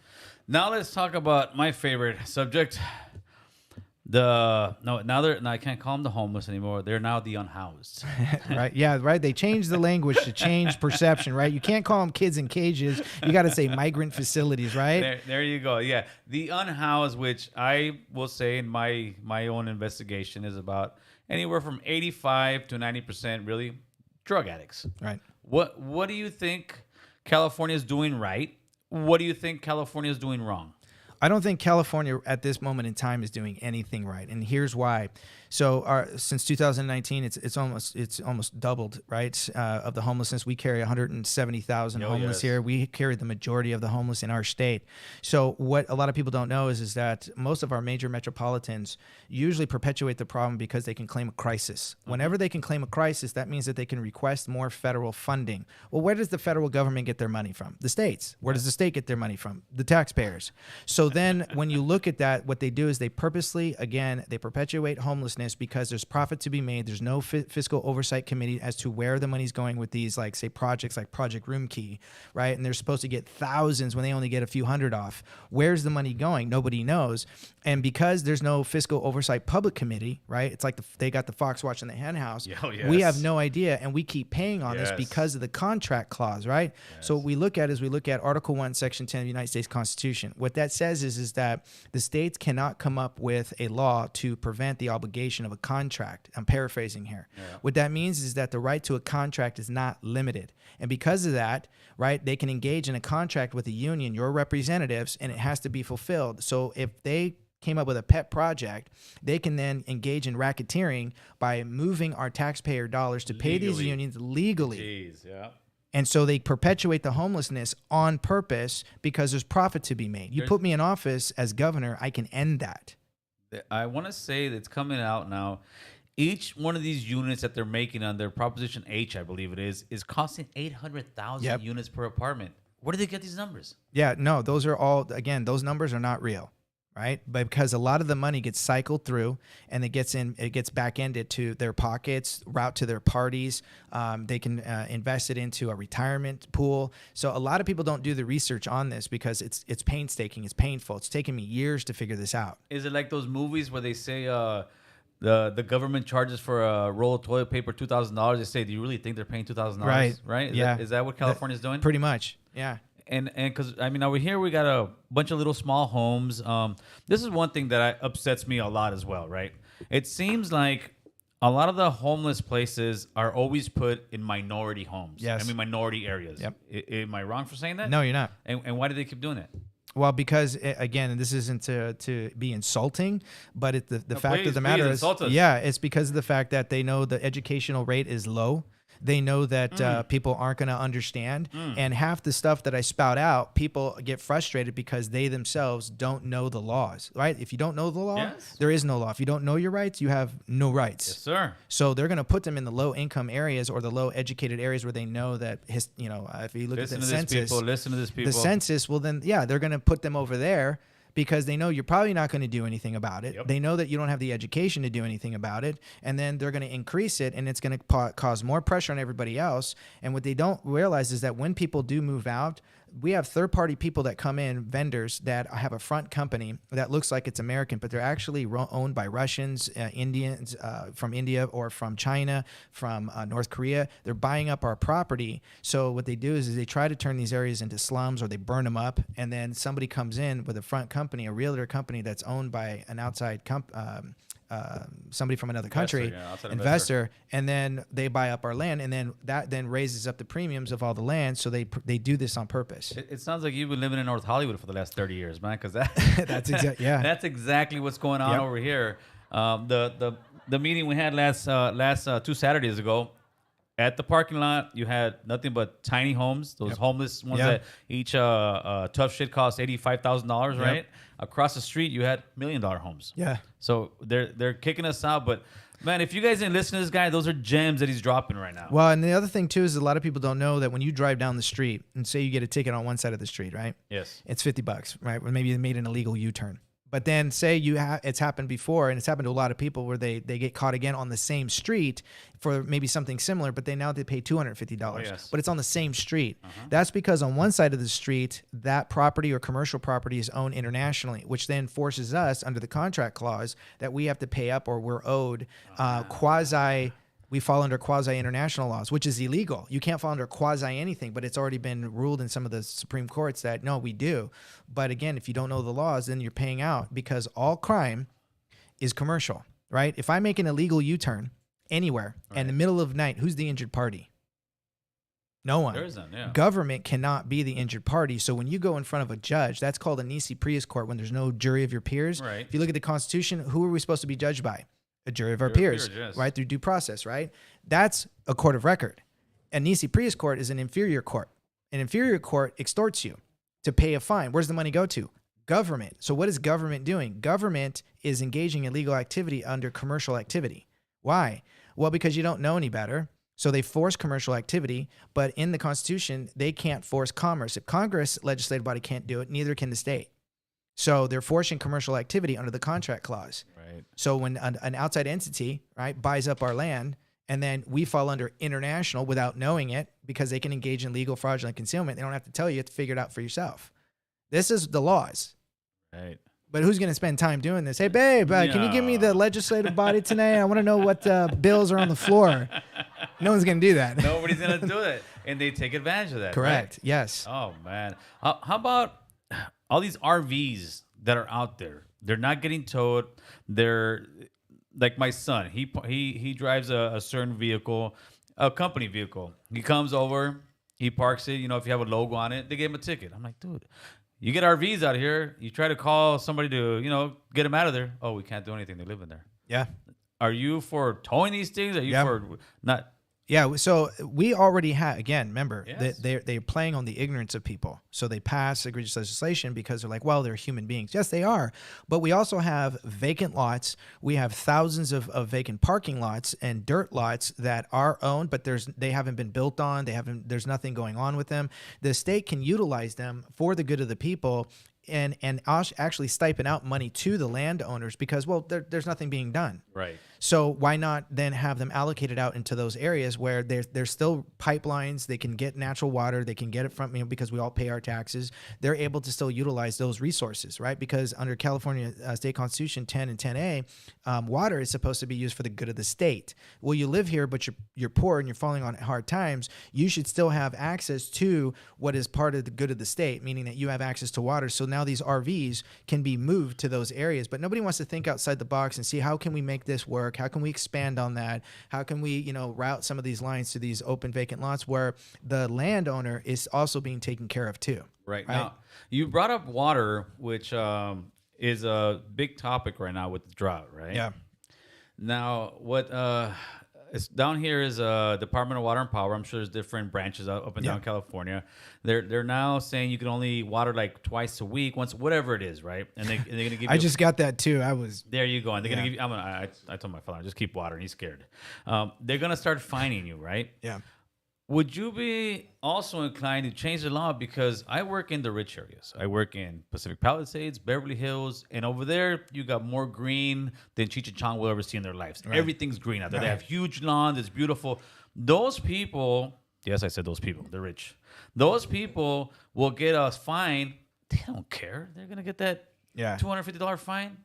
Speaker 2: Now let's talk about my favorite subject. Now I can't call them the homeless anymore. They're now the unhoused.
Speaker 1: Right? Yeah, right. They changed the language to change perception, right? You can't call them kids in cages. You got to say migrant facilities, right?
Speaker 2: There you go. Yeah, the unhoused, which I will say in my own investigation is about anywhere from 85 to 90% really drug addicts.
Speaker 1: Right.
Speaker 2: What do you think California is doing right? What do you think California is doing wrong?
Speaker 1: I don't think California at this moment in time is doing anything right, and here's why. So since 2019, it's almost doubled, right? Of the homelessness, we carry 170,000 homeless here. We carry the majority of the homeless in our state. So what a lot of people don't know is that most of our major metropolitans usually perpetuate the problem because they can claim a crisis. Whenever they can claim a crisis, that means that they can request more federal funding. Well, where does the federal government get their money from? The states. Where does the state get their money from? The taxpayers. So then when you look at that, what they do is they purposely, again, they perpetuate homelessness because there's profit to be made. There's no fiscal oversight committee as to where the money's going with these, like, say, projects like Project Room Key, right? And they're supposed to get thousands when they only get a few hundred off. Where's the money going? Nobody knows. And because there's no fiscal oversight public committee, right? It's like they got the fox watching the hen house. We have no idea, and we keep paying on this because of the contract clause, right? So what we look at is Article 1, Section 10 of the United States Constitution. What that says is that the states cannot come up with a law to prevent the obligation of a contract. I'm paraphrasing here. What that means is that the right to a contract is not limited. And because of that, right, they can engage in a contract with a union, your representatives, and it has to be fulfilled. So if they came up with a pet project, they can then engage in racketeering by moving our taxpayer dollars to pay these unions legally.
Speaker 2: Jeez, yeah.
Speaker 1: And so they perpetuate the homelessness on purpose because there's profit to be made. You put me in office as governor, I can end that.
Speaker 2: I want to say that it's coming out now. Each one of these units that they're making on their Proposition H, I believe it is costing 800,000 units per apartment. Where do they get these numbers?
Speaker 1: Yeah, no, those are all, again, those numbers are not real, right? But because a lot of the money gets cycled through and it gets back ended to their pockets, route to their parties. They can invest it into a retirement pool. So a lot of people don't do the research on this because it's painstaking, it's painful. It's taken me years to figure this out.
Speaker 2: Is it like those movies where they say the government charges for a roll of toilet paper $2,000? They say, do you really think they're paying $2,000? Right? Is that what California's doing?
Speaker 1: Pretty much, yeah.
Speaker 2: And because, I mean, over here we got a bunch of little small homes. This is one thing that upsets me a lot as well, right? It seems like a lot of the homeless places are always put in minority homes.
Speaker 1: Yes.
Speaker 2: I mean, minority areas.
Speaker 1: Yep.
Speaker 2: Am I wrong for saying that?
Speaker 1: No, you're not.
Speaker 2: And why do they keep doing it?
Speaker 1: Well, because again, and this isn't to be insulting, but the fact of the matter is,
Speaker 2: insult us.
Speaker 1: yeah, it's because of the fact that they know the educational rate is low. They know that people aren't going to understand. And half the stuff that I spout out, people get frustrated because they themselves don't know the laws, right? If you don't know the law,
Speaker 2: Yes.
Speaker 1: there is no law. If you don't know your rights, you have no rights.
Speaker 2: Yes, sir.
Speaker 1: So they're going to put them in the low income areas or the low educated areas where they know that, if you look
Speaker 2: Listen
Speaker 1: at
Speaker 2: to
Speaker 1: the
Speaker 2: this
Speaker 1: census,
Speaker 2: people. Listen to this people.
Speaker 1: the census, well then, yeah, they're going to put them over there because they know you're probably not going to do anything about it.
Speaker 2: Yep.
Speaker 1: They know that you don't have the education to do anything about it. And then they're going to increase it, and it's going to cause more pressure on everybody else. And what they don't realize is that when people do move out, we have third-party people that come in, vendors that have a front company that looks like it's American, but they're actually owned by Russians, Indians from India or from China, from North Korea. They're buying up our property. So what they do is they try to turn these areas into slums or they burn them up, and then somebody comes in with a front company, a realtor company that's owned by an outside somebody from another country,
Speaker 2: outside
Speaker 1: investor, and then they buy up our land, and then that then raises up the premiums of all the land. So they do this on purpose.
Speaker 2: It sounds like you've been living in North Hollywood for the last 30 years, man. Because
Speaker 1: That's yeah.
Speaker 2: that's exactly what's going on
Speaker 1: Yep.
Speaker 2: over here. The meeting we had last 2 Saturdays ago. At the parking lot, you had nothing but tiny homes, those homeless ones
Speaker 1: Yeah.
Speaker 2: that each tough shit cost $85,000, right? Across the street, you had $1 million homes.
Speaker 1: Yeah.
Speaker 2: So they're kicking us out. But man, if you guys didn't listen to this guy, those are gems that he's dropping right now.
Speaker 1: Well, and the other thing too is a lot of people don't know that when you drive down the street and say you get a ticket on one side of the street, right?
Speaker 2: Yes.
Speaker 1: It's $50, right? Or maybe they made an illegal U-turn. But then say it's happened before, and it's happened to a lot of people where they get caught again on the same street for maybe something similar, but they pay $250.
Speaker 2: Yes.
Speaker 1: But it's on the same street. That's because on one side of the street, that property or commercial property is owned internationally, which then forces us under the contract clause that we have to pay up or we're owed we fall under quasi-international laws, which is illegal. You can't fall under quasi anything, but it's already been ruled in some of the Supreme Courts that, no, we do. But again, if you don't know the laws, then you're paying out because all crime is commercial, right? If I make an illegal U-turn anywhere in the middle of the night, who's the injured party? No one.
Speaker 2: There is none, yeah.
Speaker 1: Government cannot be the injured party. So when you go in front of a judge, that's called a nisi prius court when there's no jury of your peers.
Speaker 2: Right.
Speaker 1: If you look at the Constitution, who are we supposed to be judged by? A jury of our peers,
Speaker 2: yes.
Speaker 1: right? Through due process, right? That's a court of record. A nisi prius court is an inferior court. An inferior court extorts you to pay a fine. Where's the money go to? Government. So what is government doing? Government is engaging in legal activity under commercial activity. Why? Well, because you don't know any better. So they force commercial activity, but in the Constitution, they can't force commerce. If Congress, legislative body, can't do it, neither can the state. So they're forcing commercial activity under the contract clause.
Speaker 2: Right.
Speaker 1: So when an outside entity, right, buys up our land, and then we fall under international without knowing it because they can engage in legal fraudulent concealment, they don't have to tell you. You have to figure it out for yourself. This is the laws.
Speaker 2: Right.
Speaker 1: But who's going to spend time doing this? Hey, babe, can you give me the legislative body tonight? I want to know what bills are on the floor. No one's going to do that.
Speaker 2: Nobody's going to do it. And they take advantage of that.
Speaker 1: Correct.
Speaker 2: Right?
Speaker 1: Yes.
Speaker 2: Oh, man. How about all these RVs that are out there? They're not getting towed. They're like my son. He drives a certain vehicle, a company vehicle. He comes over, he parks it. You know, if you have a logo on it, they gave him a ticket. I'm like, dude, you get RVs out here. You try to call somebody to, get them out of there. Oh, we can't do anything. They live in there.
Speaker 1: Yeah.
Speaker 2: Are you for towing these things? Are you for not?
Speaker 1: Yeah, so we already have, again, remember,
Speaker 2: Yes.
Speaker 1: they're playing on the ignorance of people. So they pass egregious legislation because they're like, well, they're human beings. Yes, they are. But we also have vacant lots. We have thousands of vacant parking lots and dirt lots that are owned, but they haven't been built on. There's nothing going on with them. The state can utilize them for the good of the people and actually stipend out money to the landowners because, well, there's nothing being done.
Speaker 2: Right.
Speaker 1: So why not then have them allocated out into those areas where there's still pipelines, they can get natural water, they can get it from, because we all pay our taxes. They're able to still utilize those resources, right? Because under California State Constitution 10 and 10A, water is supposed to be used for the good of the state. Well, you live here, but you're poor and you're falling on hard times. You should still have access to what is part of the good of the state, meaning that you have access to water. So now these RVs can be moved to those areas, but nobody wants to think outside the box and see how can we make this work? work? How can we expand on that? How can we, route some of these lines to these open vacant lots where the landowner is also being taken care of too?
Speaker 2: Right. Now, you brought up water, which is a big topic right now with the drought, right?
Speaker 1: Yeah.
Speaker 2: Now, what it's down here is Department of Water and Power. I'm sure there's different branches up and down California. They're now saying you can only water like twice a week, once, whatever it is, right? And they're gonna give.
Speaker 1: I just got that too.
Speaker 2: There you go. And they're gonna give you. I told my father, just keep watering. He's scared. They're gonna start fining you, right?
Speaker 1: Yeah.
Speaker 2: Would you be also inclined to change the law? Because I work in the rich areas. I work in Pacific Palisades, Beverly Hills, and over there you got more green than Cheech and Chong will ever see in their lives. Right. Everything's green out there. Right. They have huge lawns. It's beautiful. Those people, yes, I said those people, they're rich. Those people will get us fined. They don't care. They're going to get that $250 fine.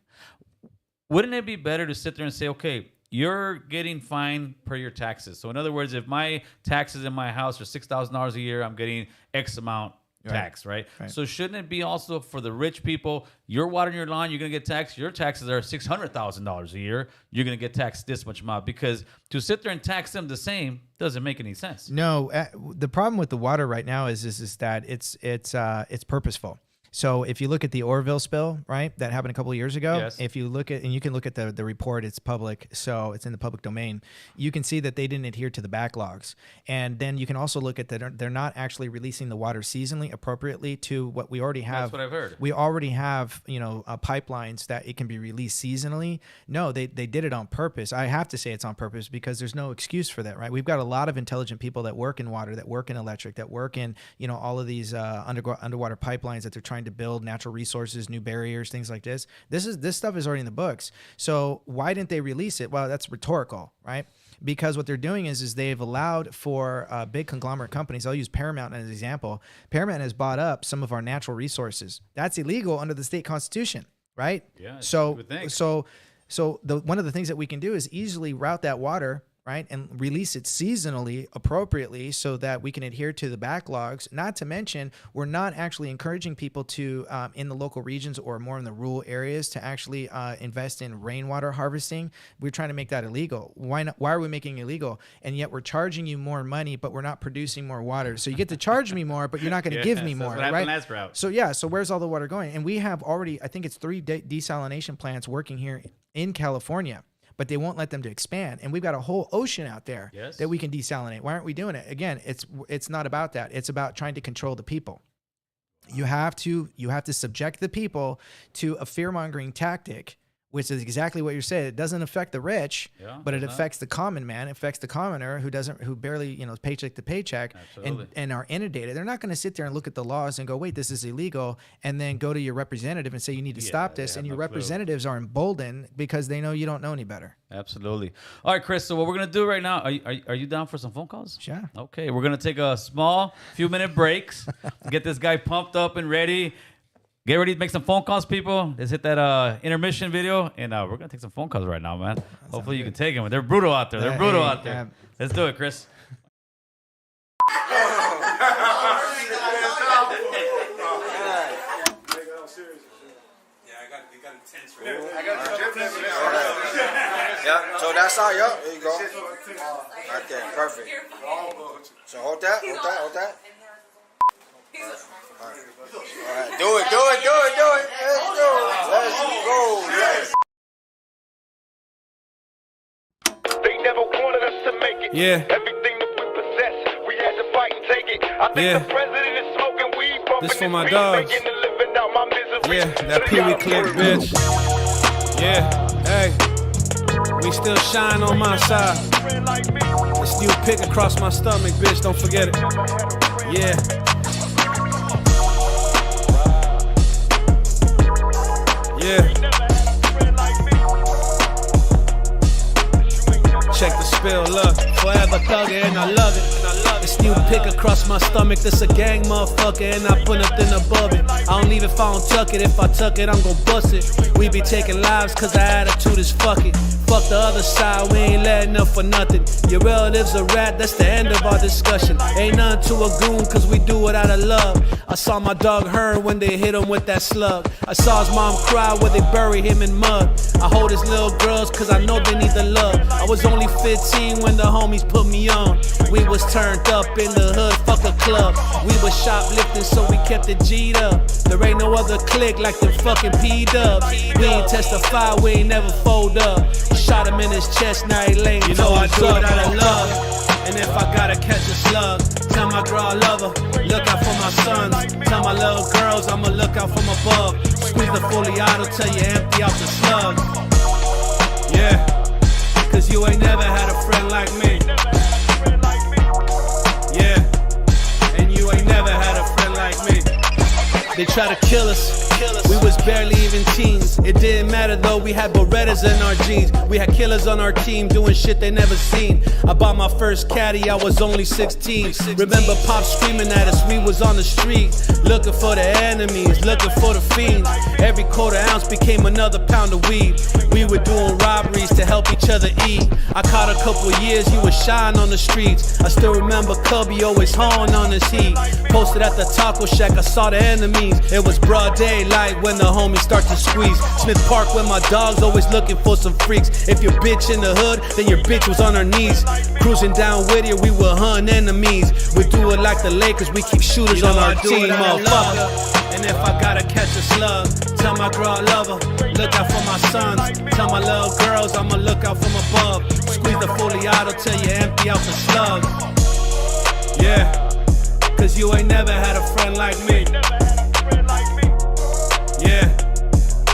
Speaker 2: Wouldn't it be better to sit there and say, okay, you're getting fined per your taxes. So in other words, if my taxes in my house are $6,000 a year, I'm getting X amount tax, right? So shouldn't it be also for the rich people? You're watering your lawn, you're going to get taxed. Your taxes are $600,000 a year. You're going to get taxed this much amount, because to sit there and tax them the same doesn't make any sense.
Speaker 1: No, the problem with the water right now is that it's purposeful. So if you look at the Oroville spill, right, that happened a couple of years ago, if you look at, and you can look at the report, it's public, so it's in the public domain, you can see that they didn't adhere to the backlogs. And then you can also look at that they're not actually releasing the water seasonally appropriately to what we already have.
Speaker 2: That's what I've heard.
Speaker 1: We already have, pipelines that it can be released seasonally. No, they did it on purpose. I have to say it's on purpose because there's no excuse for that, right? We've got a lot of intelligent people that work in water, that work in electric, that work in, all of these underwater pipelines that they're trying to build, natural resources, new barriers, things like this. This stuff is already in the books. So why didn't they release it? Well, that's rhetorical, right? Because what they're doing is they've allowed for big conglomerate companies. I'll use Paramount as an example. Paramount has bought up some of our natural resources. That's illegal under the state constitution, right?
Speaker 2: Yeah.
Speaker 1: So one of the things that we can do is easily route that water, right, and release it seasonally appropriately so that we can adhere to the backlogs. Not to mention, we're not actually encouraging people to, in the local regions or more in the rural areas, to actually invest in rainwater harvesting. We're trying to make that illegal. Why not? Why are we making it illegal? And yet we're charging you more money, but we're not producing more water. So you get to charge me more, but you're not going to give me more,
Speaker 2: what
Speaker 1: right?
Speaker 2: Last route.
Speaker 1: So where's all the water going? And we have already, I think it's 3 desalination plants working here in California, but they won't let them to expand. And we've got a whole ocean out there that we can desalinate. Why aren't we doing it? Again, it's not about that. It's about trying to control the people. You have to subject the people to a fear-mongering tactic, which is exactly what you said. It doesn't affect the rich, but it affects the common man. It affects the commoner who barely, paycheck to paycheck and are inundated. They're not going to sit there and look at the laws and go, wait, this is illegal, and then go to your representative and say you need to stop this. And your representatives are emboldened because they know you don't know any better.
Speaker 2: Absolutely. All right, Chris. So what we're gonna do right now? Are you down for some phone calls?
Speaker 1: Sure.
Speaker 2: Okay, we're gonna take a small few-minute breaks, get this guy pumped up and ready. Get ready to make some phone calls, people. Let's hit that intermission video, and we're going to take some phone calls right now, man. Hopefully you can take them. They're brutal out there. Let's do it, Chris.
Speaker 7: Yeah, so that's all, yeah. There you go. Right there, perfect. So hold that. All right, do it. Let's go. Let's go.
Speaker 8: They never wanted us to make it.
Speaker 9: Yeah.
Speaker 8: Everything that we possess, we had to fight and take it. I think the president is smoking weed, bumping
Speaker 9: This for
Speaker 8: his
Speaker 9: my
Speaker 8: weed,
Speaker 9: dogs.
Speaker 8: making a living out my misery.
Speaker 9: Yeah, that Pee Wee clip, bitch. Yeah, hey. We still shine on my side. The steel pick across my stomach, bitch. Don't forget it. Yeah. Yeah. Check the spill, look. Forever thugger and I love it. This new pick across my stomach, that's a gang motherfucker, and I put nothing above it. I don't leave if I don't tuck it, if I tuck it, I'm gon' bust it. We be taking lives cause our attitude is fuck it. Fuck the other side, we ain't letting up for nothing. Your relatives a rat, that's the end of our discussion. Ain't nothing to a goon cause we do it out of love. I saw my dog Hearn when they hit him with that slug. I saw his mom cry where they bury him in mud. I hold his little girls cause I know they need the love. I was only 15 when the homies put me on. We was turned up in the hood, fuck a club. We was shoplifting so we kept it G'd up. There ain't no other clique like them fucking P-dubs. We ain't testify, we ain't never fold up. Shot him in his chest, now he laying. You know I do it out of love. And if I gotta catch a slug, tell my girl I love her. Look out for my sons. Tell my little girls I'ma look out from above. Squeeze the fully auto till you empty out the slugs. Yeah, cause you ain't never had a friend like me. Yeah, and you ain't never had a friend like me. They try to kill us. We was barely even teens. It didn't matter though, we had Berettas in our jeans. We had killers on our team doing shit they never seen. I bought my first caddy, I was only 16. Remember Pop screaming at us, we was on the street. Looking for the enemies, looking for the fiends. Every quarter ounce became another pound of weed. We were doing robberies to help each other eat. I caught a couple years, he was shying on the streets. I still remember Cubby always hauling on his heat. Posted at the taco shack, I saw the enemies. It was broad daylight when the homies start to squeeze. Smith Park with my dogs, always looking for some freaks. If your bitch in the hood, then your bitch was on her knees. Cruising down with you, we were hunting enemies. We do it like the Lakers, we keep shooters on our team, motherfucker. And if I gotta catch a slug, tell my girl I love her. Look out for my sons. Tell my little girls I'ma look out from above. Squeeze the fully auto till you empty out the slugs. Yeah, cause you ain't never had a friend like me. Yeah,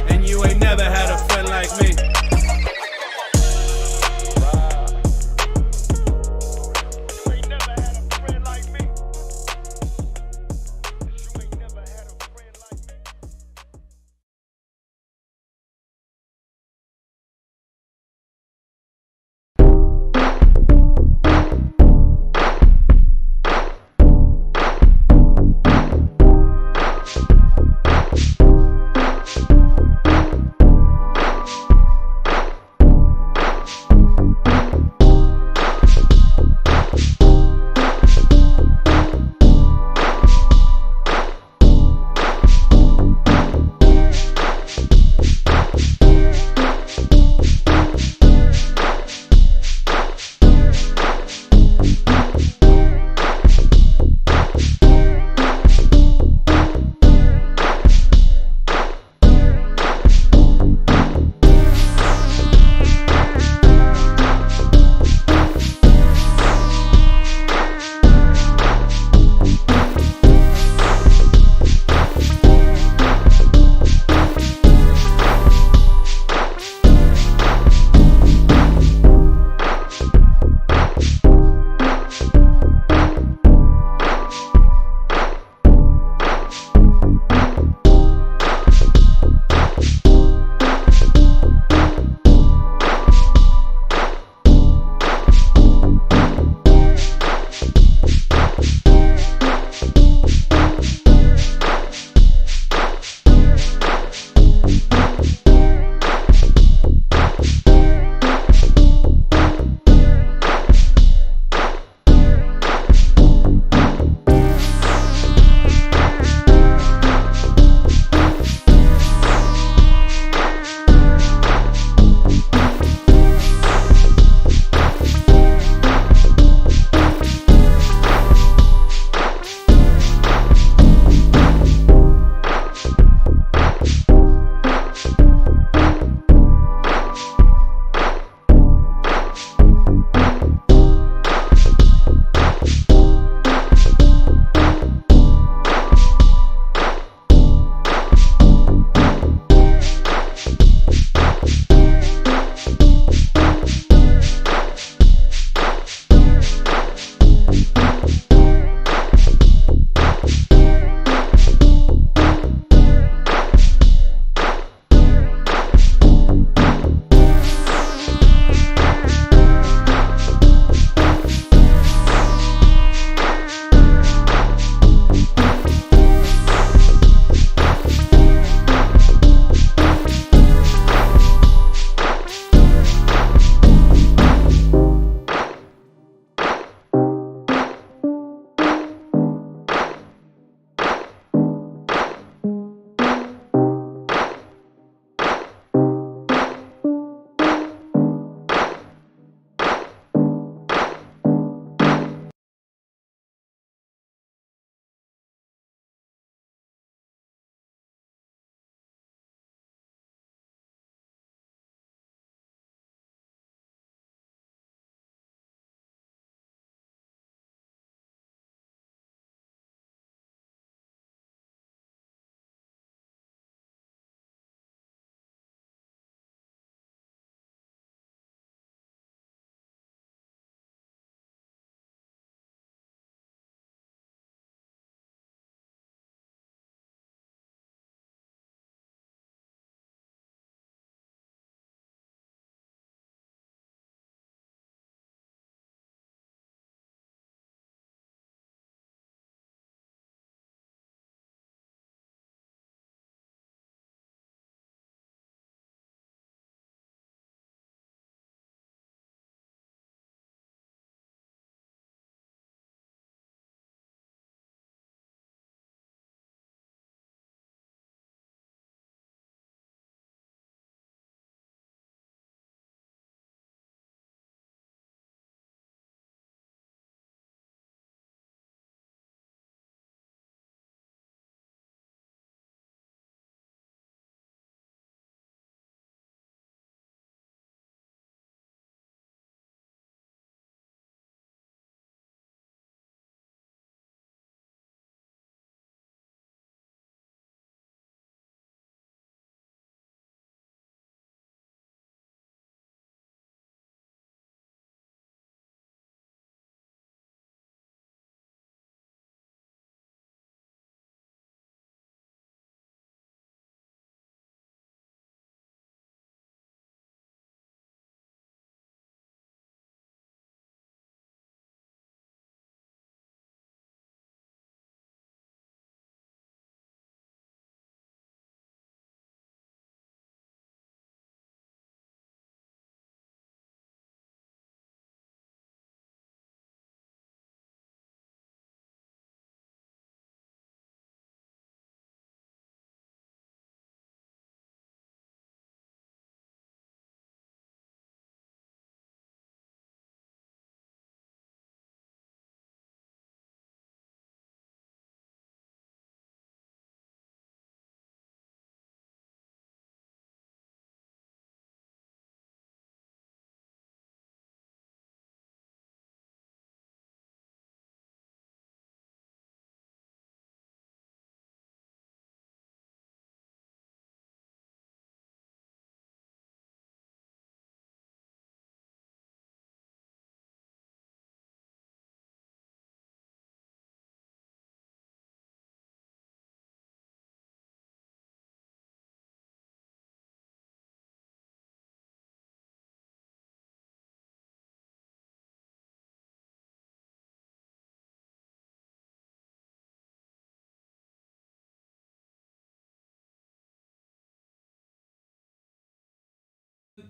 Speaker 9: and you ain't never had a friend like me.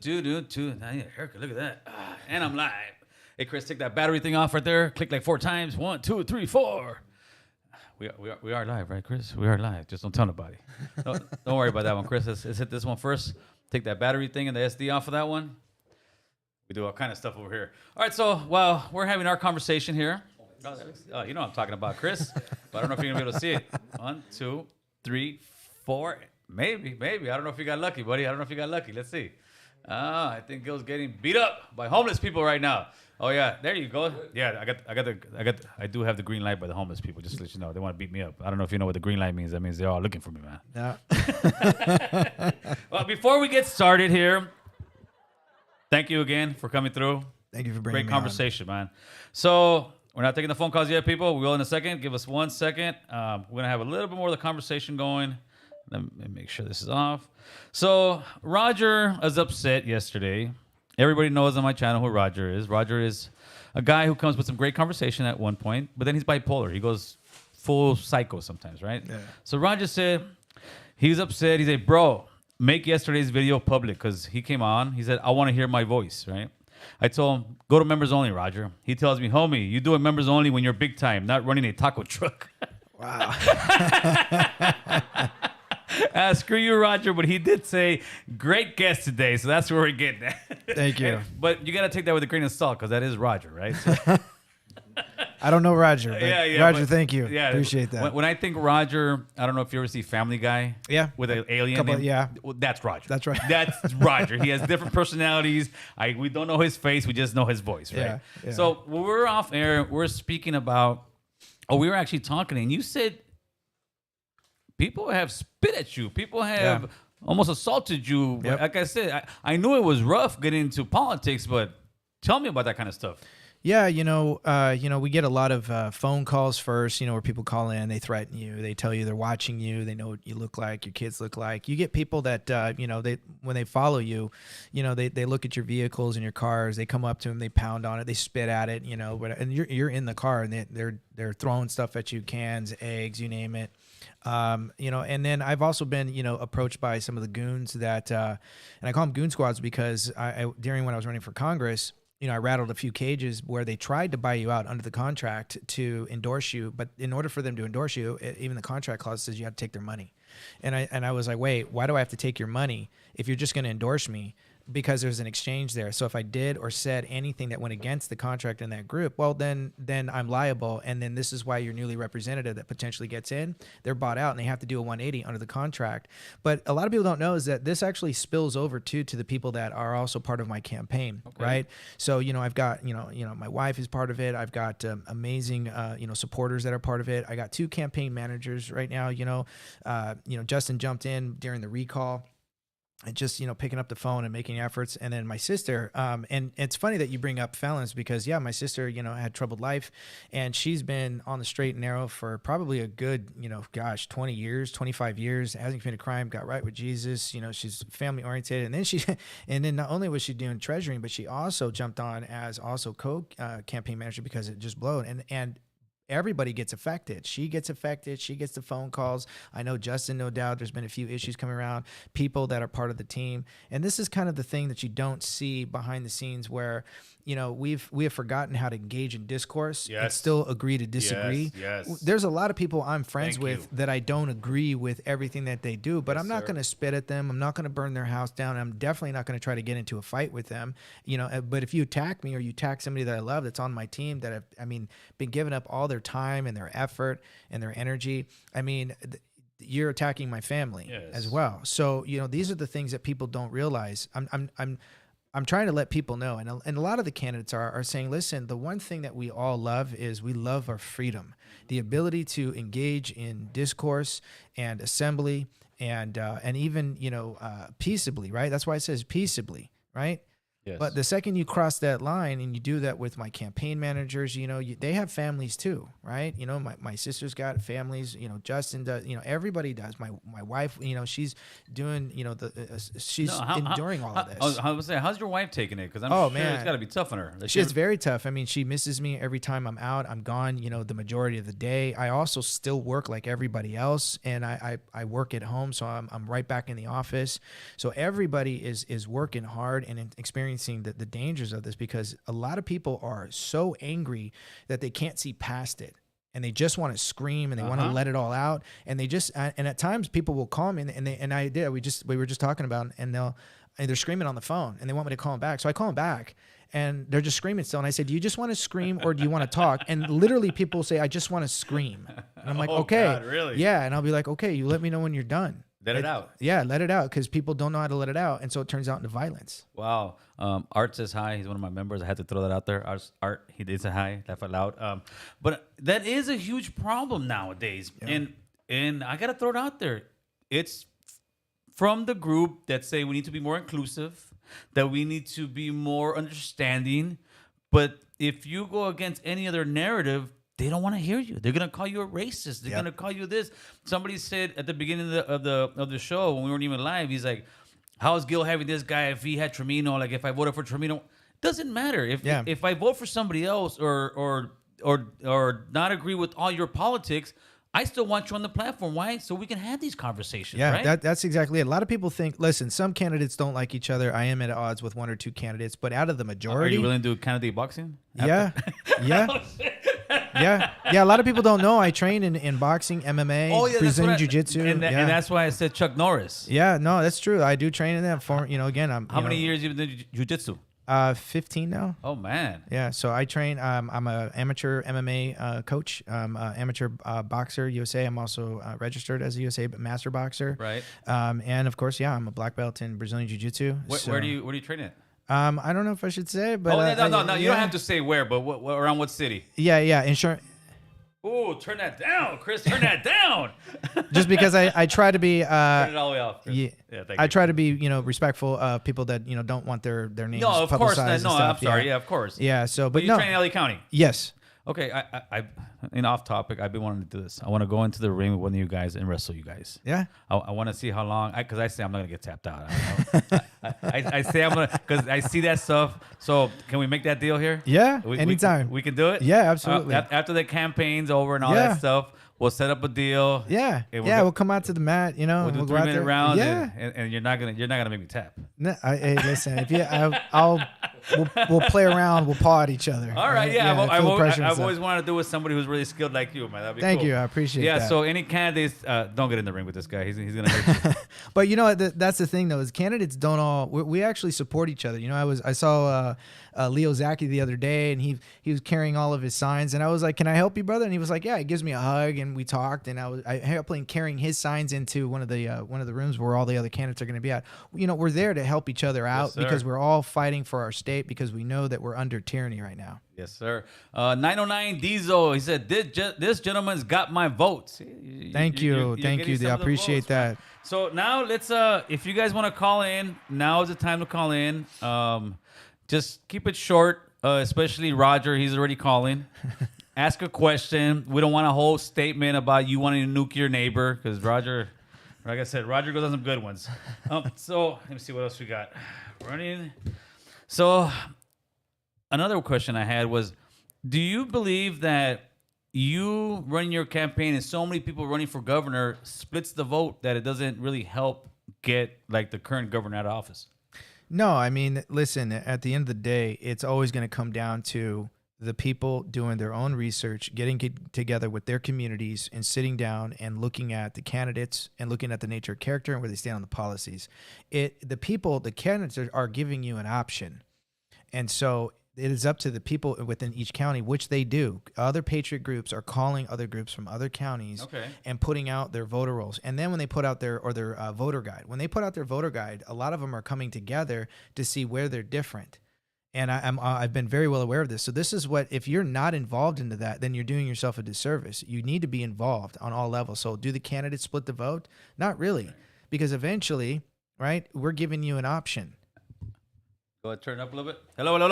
Speaker 2: Now I need a haircut. Look at that. And I'm live. Hey, Chris, take that battery thing off right there. Click like 4 times. 1, 2, 3, 4. We are live, right, Chris? We are live. Just don't tell nobody. Don't worry about that one, Chris. Let's hit this one first. Take that battery thing and the SD off of that one. We do all kind of stuff over here. All right, so while we're having our conversation here, you know what I'm talking about, Chris. But I don't know if you're gonna be able to see it. 1, 2, 3, 4. Maybe. I don't know if you got lucky, buddy. I don't know if you got lucky. Let's see. I think Gil's getting beat up by homeless people right now. Oh yeah, there you go. Yeah, I do have the green light by the homeless people. Just to let you know, they want to beat me up. I don't know if you know what the green light means. That means they're all looking for me, man.
Speaker 1: Yeah.
Speaker 2: Well, before we get started here, thank you again for coming through.
Speaker 1: Thank you for bringing
Speaker 2: Great
Speaker 1: me
Speaker 2: conversation, man. So we're not taking the phone calls yet, people. We will in a second. Give us 1 second. We're gonna have a little bit more of the conversation going. Let me make sure this is off. So Roger was upset yesterday. Everybody knows on my channel who Roger is. Roger is a guy who comes with some great conversation at one point, but then he's bipolar. He goes full psycho sometimes, right?
Speaker 1: Yeah.
Speaker 2: So Roger said he's upset. He said, bro, make yesterday's video public, because he came on. He said, I want to hear my voice, right? I told him, go to members only, Roger. He tells me, homie, you do it members only when you're big time, not running a taco truck.
Speaker 1: Wow.
Speaker 2: Screw you, Roger, but he did say, great guest today, so that's where we're getting at.
Speaker 1: Thank you.
Speaker 2: But you got to take that with a grain of salt, because that is Roger, right? So,
Speaker 1: I don't know Roger, but Roger,
Speaker 2: but,
Speaker 1: thank you.
Speaker 2: Yeah,
Speaker 1: Appreciate that.
Speaker 2: When I think Roger, I don't know if you ever see Family Guy.
Speaker 1: Yeah.
Speaker 2: With an alien. Well, that's Roger.
Speaker 1: That's right.
Speaker 2: That's Roger. He has different personalities. We don't know his face. We just know his voice, right?
Speaker 1: Yeah.
Speaker 2: So when we're off air, we're speaking about, we were actually talking, and you said people have spit at you. People have almost assaulted you.
Speaker 1: Yep.
Speaker 2: Like I said, I knew it was rough getting into politics, but tell me about that kind of stuff.
Speaker 1: Yeah, we get a lot of phone calls first, where people call in, they threaten you, they tell you they're watching you, they know what you look like, your kids look like. You get people that, when they follow you, they look at your vehicles and your cars, they come up to them, they pound on it, they spit at it, and you're in the car and they're throwing stuff at you, cans, eggs, you name it. And then I've also been, approached by some of the goons that, and I call them goon squads because during when I was running for Congress, I rattled a few cages where they tried to buy you out under the contract to endorse you. But in order for them to endorse you, even the contract clause says you have to take their money. And I was like, wait, why do I have to take your money if you're just going to endorse me? Because there's an exchange there. So if I did or said anything that went against the contract in that group, well, then I'm liable. And then this is why your newly representative that potentially gets in, they're bought out and they have to do a 180 under the contract. But a lot of people don't know is that this actually spills over to the people that are also part of my campaign, right? So, I've got, my wife is part of it. I've got amazing, supporters that are part of it. I got 2 campaign managers right now. Justin jumped in during the recall. And just, picking up the phone and making efforts. And then my sister, and it's funny that you bring up felons because, my sister, had troubled life. And she's been on the straight and narrow for probably a good, 20 years, 25 years. Hasn't committed a crime, got right with Jesus. She's family oriented. And then not only was she doing treasuring, but she also jumped on as also campaign manager because it just blowed. And everybody gets affected. She gets affected. She gets the phone calls. I know Justin, no doubt, there's been a few issues coming around, people that are part of the team. And this is kind of the thing that you don't see behind the scenes where, we have forgotten how to engage in discourse and still agree to disagree.
Speaker 2: Yes.
Speaker 1: There's a lot of people I'm friends with that I don't agree with everything that they do, but I'm not going to spit at them. I'm not going to burn their house down. I'm definitely not going to try to get into a fight with them. But if you attack me or you attack somebody that I love that's on my team that have, been giving up all their time and their effort and their energy, you're attacking my family as well. So, these are the things that people don't realize. I'm trying to let people know, and a lot of the candidates are saying, listen, the one thing that we all love is we love our freedom, the ability to engage in discourse and assembly and even, peaceably, right? That's why it says peaceably, right?
Speaker 2: Yes.
Speaker 1: But the second you cross that line, and you do that with my campaign managers, they have families too, right? My sister's got families, Justin does, everybody does. My wife, she's doing, she's enduring all of this.
Speaker 2: I was saying, how's your wife taking it? Because I'm sure it's got to be tough on her.
Speaker 1: It's very tough. I mean, she misses me every time I'm out. I'm gone, the majority of the day. I also still work like everybody else, and I work at home, so I'm right back in the office. So everybody is working hard and experiencing the dangers of this, because a lot of people are so angry that they can't see past it, and they just want to scream, and they want to let it all out, and they just and at times people will call me, we were just talking about, and they're screaming on the phone, and they want me to call them back, so I call them back, and they're just screaming still, and I said, do you just want to scream or do you want to talk? And literally people say, I just want to scream, and I'm like, okay,
Speaker 2: God, really?
Speaker 1: Yeah, and I'll be like, okay, you let me know when you're done.
Speaker 2: Let it out.
Speaker 1: Yeah, let it out, because people don't know how to let it out, and so it turns out into violence.
Speaker 2: Wow. Art says hi. He's one of my members. I had to throw that out there. Art, he did say hi. Laugh out loud. But that is a huge problem nowadays. Yeah. And I got to throw it out there. It's from the group that say we need to be more inclusive, that we need to be more understanding. But if you go against any other narrative, they don't want to hear you. They're gonna call you a racist. They're gonna call you this. Somebody said at the beginning of the show, when we weren't even live, he's like, "How is Gil having this guy if he had Trimino? Like if I voted for Trimino, doesn't matter. If I vote for somebody else or not agree with all your politics, I still want you on the platform. Why? So we can have these conversations.
Speaker 1: Yeah,
Speaker 2: right?
Speaker 1: That's exactly it. A lot of people think, listen, some candidates don't like each other. I am at odds with one or two candidates, but out of the majority,
Speaker 2: are you willing to do candidate boxing?
Speaker 1: Yeah, yeah. A lot of people don't know I train in boxing, MMA, Brazilian Jiu-Jitsu.
Speaker 2: And that's why I said Chuck Norris.
Speaker 1: Yeah, no, that's true. I do train in that. Again,
Speaker 2: How many years you been doing jiu-jitsu?
Speaker 1: 15 now.
Speaker 2: Oh man.
Speaker 1: Yeah, so I train. I'm an amateur MMA coach, amateur boxer, USA. I'm also registered as a USA master boxer.
Speaker 2: Right.
Speaker 1: And of course, I'm a black belt in Brazilian Jiu-Jitsu.
Speaker 2: Where do you train at?
Speaker 1: I don't know if I should say, but
Speaker 2: no. You don't have to say where, but around what city?
Speaker 1: Yeah. Insurance.
Speaker 2: Oh, turn that down, Chris. Turn that down.
Speaker 1: Just because I try to be
Speaker 2: turn it all the way off. Chris.
Speaker 1: Yeah,
Speaker 2: thank
Speaker 1: I
Speaker 2: you.
Speaker 1: try to be respectful of people that don't want their names.
Speaker 2: No, of course not.
Speaker 1: publicized
Speaker 2: No,
Speaker 1: and stuff.
Speaker 2: I'm sorry. Yeah, of course.
Speaker 1: Yeah. So,
Speaker 2: But you
Speaker 1: no.
Speaker 2: train in LA County.
Speaker 1: Yes.
Speaker 2: Okay, I off topic. I've been wanting to do this. I want to go into the ring with one of you guys and wrestle you guys.
Speaker 1: Yeah.
Speaker 2: I want to see how long. Because I say I'm not gonna get tapped out. I say I'm gonna, because I see that stuff. So can we make that deal here?
Speaker 1: Yeah. Anytime.
Speaker 2: We can do it.
Speaker 1: Yeah, absolutely.
Speaker 2: After the campaign's over and all that stuff, we'll set up a deal.
Speaker 1: Yeah. We'll come out to the mat.
Speaker 2: We'll do
Speaker 1: we'll
Speaker 2: 3 minute rounds.
Speaker 1: Yeah.
Speaker 2: And you're not gonna make me tap.
Speaker 1: No, hey, listen. If we'll play around. We'll paw at each other.
Speaker 2: All right. Yeah. I've
Speaker 1: I've
Speaker 2: always wanted to do with somebody who's really skilled like you, man. That'd be
Speaker 1: Thank
Speaker 2: cool.
Speaker 1: you. I appreciate that.
Speaker 2: Yeah. So any candidates, don't get in the ring with this guy. He's gonna hurt you.
Speaker 1: But that's the thing though, is candidates don't all. We actually support each other. I saw Leo Zaki the other day, and he was carrying all of his signs, and I was like, "Can I help you, brother?" And he was like, "Yeah." He gives me a hug, and we talked, and I helped him carrying his signs into one of the rooms where all the other candidates are going to be at. We're there to help each other out because we're all fighting for our state, because we know that we're under tyranny right now.
Speaker 2: Yes, sir. 909 Diesel. He said, "This gentleman's got my votes."
Speaker 1: Thank you. I appreciate that.
Speaker 2: So now let's. If you guys want to call in, now is the time to call in. Just keep it short, especially Roger. He's already calling. Ask a question. We don't want a whole statement about you wanting to nuke your neighbor, because Roger, like I said, Roger goes on some good ones. So let me see what else we got. Running. So another question I had was, do you believe that you running your campaign and so many people running for governor splits the vote, that it doesn't really help get like the current governor out of office?
Speaker 1: No, I mean, listen, at the end of the day, it's always going to come down to the people doing their own research, getting together with their communities and sitting down and looking at the candidates and looking at the nature of character and where they stand on the policies. The candidates are giving you an option. And so it is up to the people within each county, which they do. Other patriot groups are calling other groups from other counties and putting out their voter rolls. And then when they put out their voter guide, a lot of them are coming together to see where they're different. And I've been very well aware of this. So this is what, if you're not involved into that, then you're doing yourself a disservice. You need to be involved on all levels. So do the candidates split the vote? Not really, because eventually, right, we're giving you an option.
Speaker 2: Go ahead, turn it up a little bit. Hello, hello,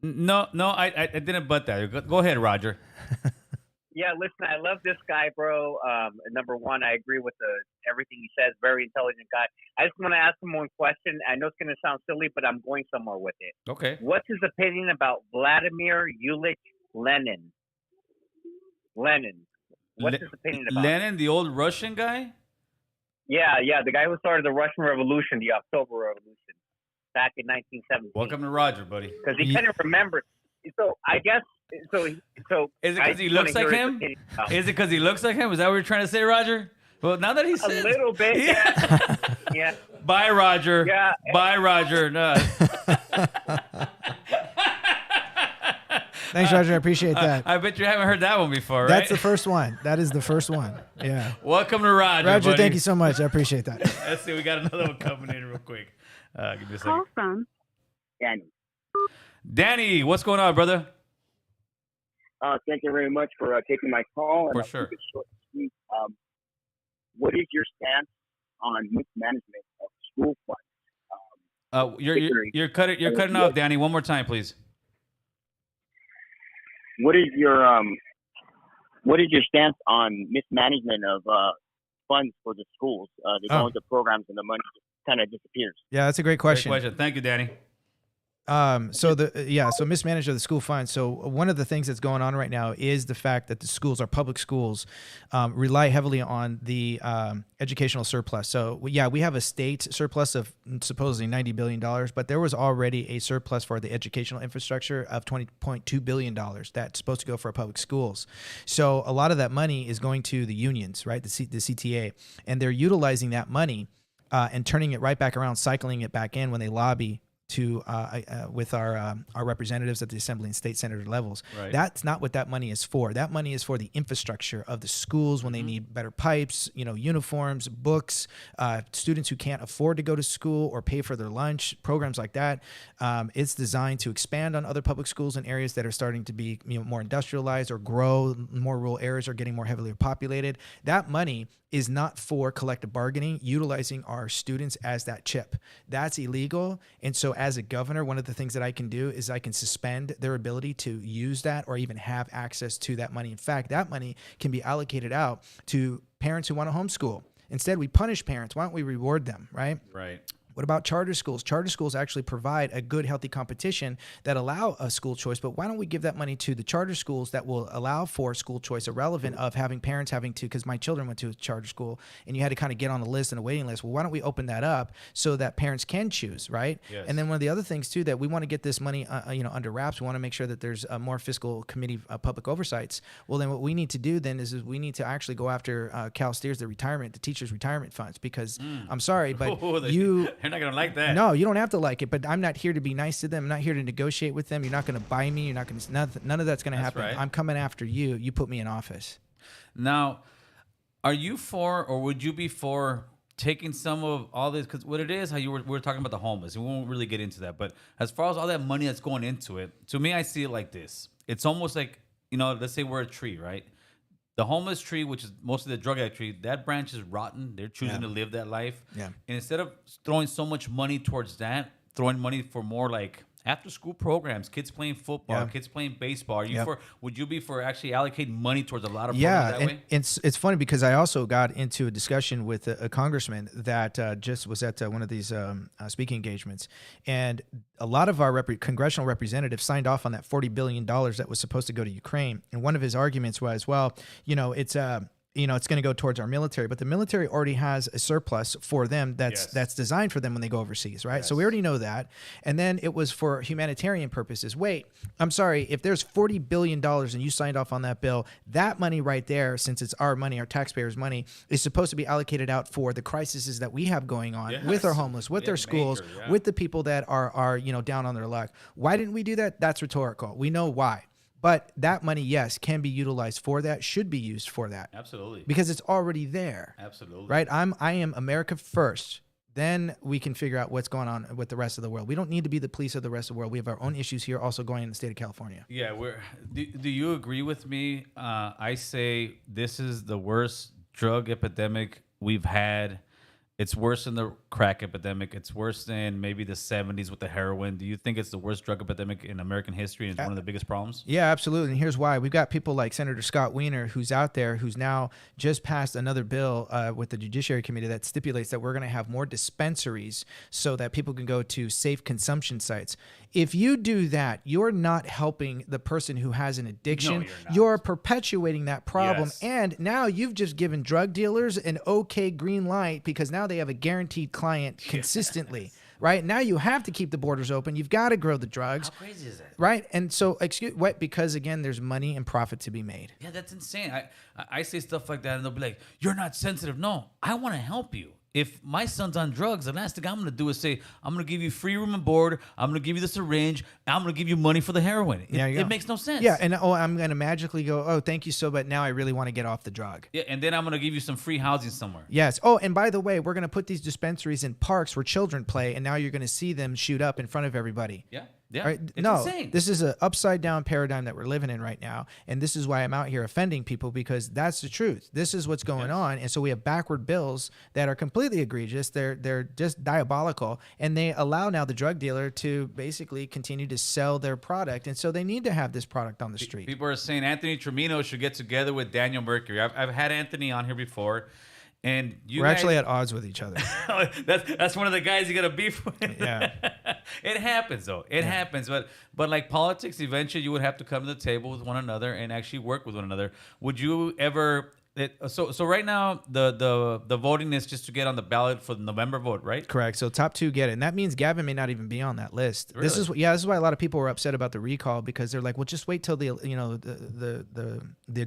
Speaker 2: hello. No, I didn't butt that. Go ahead, Roger.
Speaker 10: Yeah, listen, I love this guy, bro. Number one, I agree with everything he says. Very intelligent guy. I just want to ask him one question. I know it's going to sound silly, but I'm going somewhere with it.
Speaker 2: Okay.
Speaker 10: What's his opinion about Vladimir Ilyich Lenin? What's his opinion about
Speaker 2: Lenin, the old Russian guy?
Speaker 10: Yeah, the guy who started the Russian Revolution, the October Revolution, back in 1917.
Speaker 2: Welcome to Roger, buddy.
Speaker 10: Because he kind of remembers. So I guess so.
Speaker 2: Is it because he looks like him? Is it because he looks like him? Is that what you're trying to say, Roger? Well, now that he's
Speaker 10: a little bit, yeah.
Speaker 2: Bye, Roger.
Speaker 10: Yeah.
Speaker 2: Bye, Roger. No.
Speaker 1: Thanks, Roger. I appreciate that.
Speaker 2: I bet you haven't heard that one before, right?
Speaker 1: That's the first one. That is the first one. Yeah.
Speaker 2: Welcome to Roger.
Speaker 1: Roger,
Speaker 2: buddy.
Speaker 1: thank you so much. I appreciate that.
Speaker 2: Let's see. We got another one coming in real quick. Give me a second.
Speaker 11: Call from
Speaker 10: Danny.
Speaker 2: Danny, what's going on, brother?
Speaker 12: Thank you very much for taking my call.
Speaker 2: For sure.
Speaker 12: What is your stance on mismanagement of school funds?
Speaker 2: You're cutting off, Danny. One more time, please.
Speaker 12: What is your stance on mismanagement of funds for the schools? They go into programs and the money just kind of disappears.
Speaker 1: Yeah, that's a great question.
Speaker 2: Great question. Thank you, Danny.
Speaker 1: So mismanagement of the school funds. So one of the things that's going on right now is the fact that the schools, our public schools, rely heavily on the educational surplus. So we have a state surplus of supposedly $90 billion, but there was already a surplus for the educational infrastructure of $20.2 billion that's supposed to go for our public schools. So a lot of that money is going to the unions, right? The CTA, and they're utilizing that money and turning it right back around, cycling it back in when they lobby to with our representatives at the assembly and state senator levels.
Speaker 2: Right.
Speaker 1: That's not what that money is for. That money is for the infrastructure of the schools when they need better pipes, uniforms, books, students who can't afford to go to school or pay for their lunch, programs like that. It's designed to expand on other public schools in areas that are starting to be more industrialized or grow. More rural areas are getting more heavily populated. That money is not for collective bargaining, utilizing our students as that chip. That's illegal. And so as a governor, one of the things that I can do is I can suspend their ability to use that or even have access to that money. In fact, that money can be allocated out to parents who want to homeschool. Instead, we punish parents. Why don't we reward them, right?
Speaker 2: Right.
Speaker 1: What about charter schools? Charter schools actually provide a good, healthy competition that allow a school choice, but why don't we give that money to the charter schools that will allow for school choice, irrelevant of having parents having to, because my children went to a charter school and you had to kind of get on the list and a waiting list. Well, why don't we open that up so that parents can choose, right?
Speaker 2: Yes.
Speaker 1: And then one of the other things too, that we want to get this money, under wraps. We want to make sure that there's more fiscal committee public oversights. Well, then what we need to do then is we need to actually go after Cal Steers, the teachers' retirement funds, because I'm sorry, but
Speaker 2: you're not going to like that.
Speaker 1: No, you don't have to like it, but I'm not here to be nice to them. I'm not here to negotiate with them. You're not going to buy me. You're not going to, none of that's going to happen.
Speaker 2: Right.
Speaker 1: I'm coming after you. You put me in office.
Speaker 2: Now, are you for, or would you be for taking some of all this? Because what it is, how we were talking about the homeless, we won't really get into that. But as far as all that money that's going into it, to me, I see it like this. It's almost like, let's say we're a tree, right? The homeless tree, which is mostly the drug addict tree, that branch is rotten. They're choosing to live that life.
Speaker 1: Yeah.
Speaker 2: And instead of throwing so much money towards that, throwing money for more like after school programs, kids playing football, kids playing baseball. Would you be for actually allocating money towards a lot of programs that way?
Speaker 1: It's funny because I also got into a discussion with a congressman that just was at one of these speaking engagements, and a lot of our congressional representatives signed off on that $40 billion that was supposed to go to Ukraine. And one of his arguments was, well, it's it's going to go towards our military, but the military already has a surplus for them that's designed for them when they go overseas, right? Yes. So we already know that. And then it was for humanitarian purposes. Wait, I'm sorry, if there's $40 billion and you signed off on that bill, that money right there, since it's our money, our taxpayers' money, is supposed to be allocated out for the crises that we have going on with our homeless, with our schools, with the people that are down on their luck. Why didn't we do that? That's rhetorical. We know why. But that money, yes, can be utilized for that, should be used for that.
Speaker 2: Absolutely.
Speaker 1: Because it's already there.
Speaker 2: Absolutely.
Speaker 1: Right? I am America first. Then we can figure out what's going on with the rest of the world. We don't need to be the police of the rest of the world. We have our own issues here also going in the state of California.
Speaker 2: Yeah. Do you agree with me? I say this is the worst drug epidemic we've had It's worse than the crack epidemic. It's worse than maybe the 70s with the heroin. Do you think it's the worst drug epidemic in American history and it's one of the biggest problems?
Speaker 1: Yeah, absolutely. And here's why. We've got people like Senator Scott Wiener, who's out there, who's now just passed another bill with the Judiciary Committee that stipulates that we're going to have more dispensaries so that people can go to safe consumption sites. If you do that, you're not helping the person who has an addiction.
Speaker 2: No,
Speaker 1: you're perpetuating that problem.
Speaker 2: Yes.
Speaker 1: And now you've just given drug dealers an okay green light because now they have a guaranteed client consistently. Right now, you have to keep the borders open. You've got to grow the drugs.
Speaker 2: How crazy is that?
Speaker 1: Right, and so because again, there's money and profit to be made.
Speaker 2: Yeah, that's insane. I say stuff like that, and they'll be like, "You're not sensitive." No, I want to help you. If my son's on drugs, the last thing I'm going to do is say, I'm going to give you free room and board, I'm going to give you the syringe, I'm going to give you money for the heroin. It makes no sense.
Speaker 1: Yeah, and I'm going to magically go, oh, thank you so, but now I really want to get off the drug.
Speaker 2: Yeah, and then I'm going to give you some free housing somewhere.
Speaker 1: Yes. Oh, and by the way, we're going to put these dispensaries in parks where children play, and now you're going to see them shoot up in front of everybody.
Speaker 2: Yeah. Yeah,
Speaker 1: right?
Speaker 2: it's
Speaker 1: No,
Speaker 2: insane.
Speaker 1: This is an upside down paradigm that we're living in right now. And this is why I'm out here offending people, because that's the truth. This is what's going on. And so we have backward bills that are completely egregious. They're just diabolical. And they allow now the drug dealer to basically continue to sell their product. And so they need to have this product on the street.
Speaker 2: People are saying Anthony Trimino should get together with Daniel Mercury. I've had Anthony on here before. And
Speaker 1: we're actually at odds with each other.
Speaker 2: that's one of the guys you got to beef with.
Speaker 1: Yeah.
Speaker 2: It happens, though. It happens. But like politics, eventually you would have to come to the table with one another and actually work with one another. Would you ever... So right now, the voting is just to get on the ballot for the November vote, right?
Speaker 1: Correct. So top two get it. And that means Gavin may not even be on that list.
Speaker 2: Really?
Speaker 1: This is why a lot of people were upset about the recall, because they're like, well, just wait till the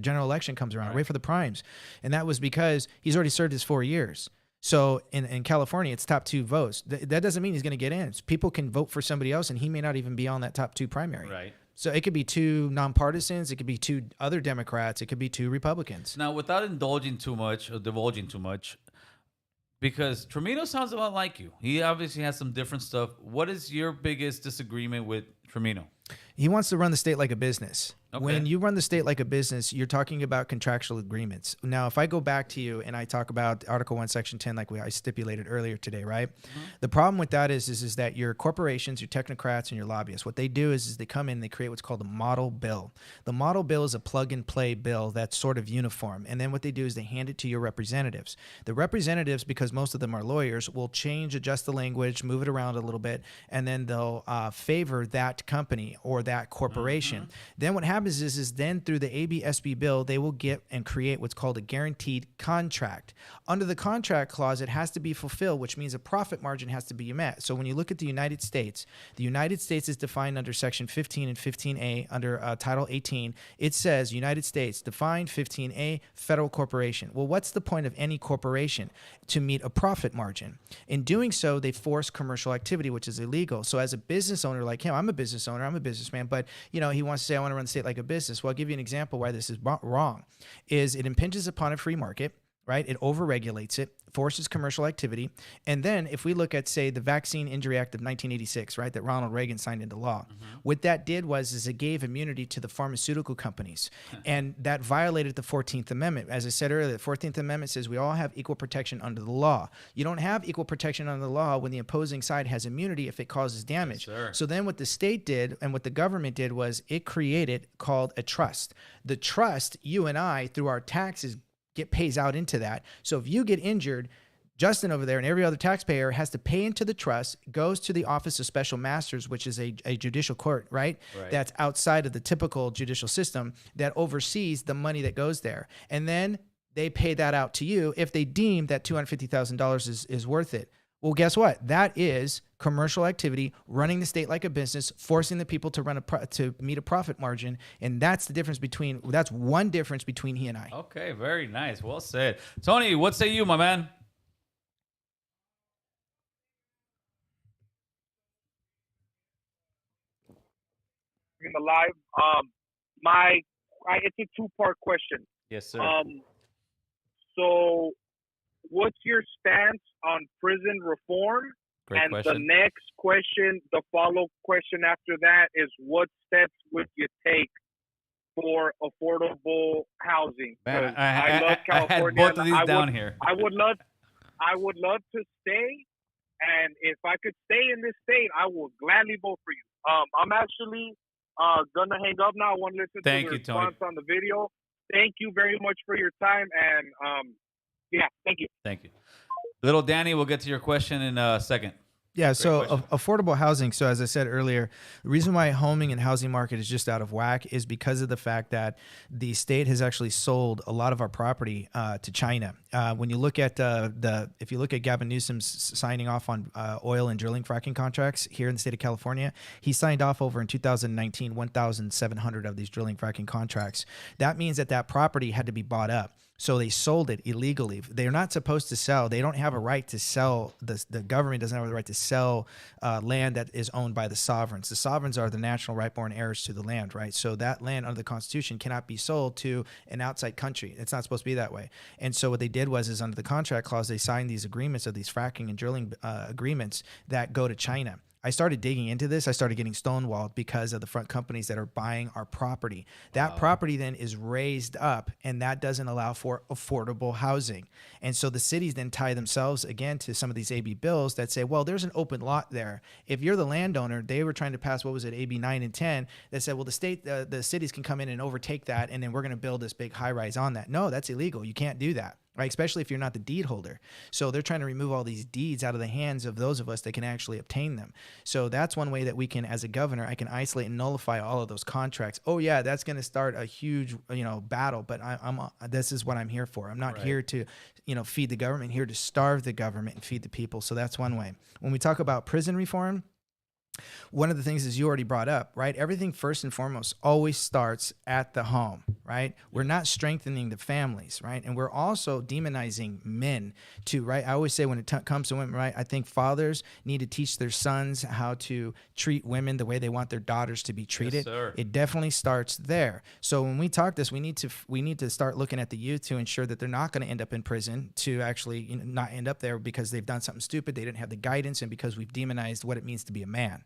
Speaker 1: general election comes around. Right. Wait for the primes. And that was because he's already served his 4 years. So in California, it's top two votes. That doesn't mean he's going to get in. People can vote for somebody else, and he may not even be on that top two primary.
Speaker 2: Right.
Speaker 1: So it could be two nonpartisans. It could be two other Democrats. It could be two Republicans.
Speaker 2: Now, without indulging too much or divulging too much, because Trimino sounds a lot like you. He obviously has some different stuff. What is your biggest disagreement with Trimino?
Speaker 1: He wants to run the state like a business.
Speaker 2: Okay.
Speaker 1: When you run the state like a business, you're talking about contractual agreements. Now, if I go back to you and I talk about Article 1, Section 10, like I stipulated earlier today, right? Mm-hmm. The problem with that is that your corporations, your technocrats, and your lobbyists, what they do is they come in and they create what's called a model bill. The model bill is a plug-and-play bill that's sort of uniform. And then what they do is they hand it to your representatives. The representatives, because most of them are lawyers, will adjust the language, move it around a little bit, and then they'll favor that company or that corporation. Mm-hmm. Then what happens is then through the ABSB bill, they will get and create what's called a guaranteed contract. Under the contract clause, it has to be fulfilled, which means a profit margin has to be met. So when you look at the United States is defined under Section 15 and 15A under Title 18. It says United States, defined 15A, federal corporation. Well, what's the point of any corporation? To meet a profit margin. In doing so, they force commercial activity, which is illegal. So as a business owner like him, I'm a business owner, I'm a businessman, but he wants to say, I want to run the state like a business. Well, I'll give you an example why this is wrong. Is it impinges upon a free market, right? It overregulates it, forces commercial activity. And then if we look at, say, the Vaccine Injury Act of 1986, right, that Ronald Reagan signed into law, what that did was it gave immunity to the pharmaceutical companies. And that violated the 14th Amendment. As I said earlier, the 14th Amendment says we all have equal protection under the law. You don't have equal protection under the law when the opposing side has immunity if it causes damage.
Speaker 2: Yes,
Speaker 1: so then what the state did and what the government did was it created called a trust. The trust, you and I, through our taxes, pays out into that. So if you get injured, Justin over there and every other taxpayer has to pay into the trust, goes to the Office of Special Masters, which is a judicial court, right? That's outside of the typical judicial system that oversees the money that goes there. And then they pay that out to you if they deem that $250,000 is worth it. Well, guess what? That is commercial activity, running the state like a business, forcing the people to meet a profit margin, and that's one difference between he and I.
Speaker 2: Okay, very nice. Well said. Tony, what say you, my man?
Speaker 8: In the live, it's a two-part question.
Speaker 2: Yes, sir.
Speaker 8: So what's your stance on prison reform?
Speaker 2: Great question.
Speaker 8: The next question, the follow-up question after that is, what steps would you take for affordable housing?
Speaker 2: Man,
Speaker 8: I love California.
Speaker 2: I had both of these down here.
Speaker 8: I would love I would love to stay, and if I could stay in this state, I will gladly vote for you. I'm actually gonna hang up now. I want to listen
Speaker 2: Thank
Speaker 8: to the
Speaker 2: you, Tony.
Speaker 8: response on the video. Thank you very much for your time, and yeah, thank you.
Speaker 2: Thank you. Little Danny, we'll get to your question in a second.
Speaker 1: Yeah, so
Speaker 2: question.
Speaker 1: affordable housing. So as I said earlier, the reason why homing and housing market is just out of whack is because of the fact that the state has actually sold a lot of our property to China. When you look at if you look at Gavin Newsom's signing off on oil and drilling fracking contracts here in the state of California, he signed off over in 2019 1,700 of these drilling fracking contracts. That means that that property had to be bought up. So they sold it illegally. They're not supposed to sell. They don't have a right to sell. The government doesn't have the right to sell land that is owned by the sovereigns. The sovereigns are the natural right-born heirs to the land, right? So that land under the Constitution cannot be sold to an outside country. It's not supposed to be that way. And so what they did was under the contract clause, they signed these agreements of these fracking and drilling agreements that go to China. I started digging into this. I started getting stonewalled because of the front companies that are buying our property. That property then is raised up, and that doesn't allow for affordable housing. And so the cities then tie themselves again to some of these AB bills that say, well, there's an open lot there. If you're the landowner, they were trying to pass, what was it, AB 9 and 10, that said, well, the cities can come in and overtake that, and then we're going to build this big high rise on that. No, that's illegal. You can't do that. Right, especially if you're not the deed holder. So they're trying to remove all these deeds out of the hands of those of us that can actually obtain them. So that's one way that we can, as a governor, I can isolate and nullify all of those contracts. Oh yeah, that's going to start a huge, battle. But this is what I'm here for. I'm not here to, feed the government. I'm here to starve the government and feed the people. So that's one way. When we talk about prison reform, one of the things is you already brought up, right? Everything first and foremost always starts at the home, right? We're not strengthening the families, right? And we're also demonizing men too, right? I always say when it comes to women, right? I think fathers need to teach their sons how to treat women the way they want their daughters to be treated.
Speaker 2: Yes, sir.
Speaker 1: It definitely starts there. So when we talk this, we need to start looking at the youth to ensure that they're not going to end up in prison, to actually not end up there because they've done something stupid, they didn't have the guidance, and because we've demonized what it means to be a man.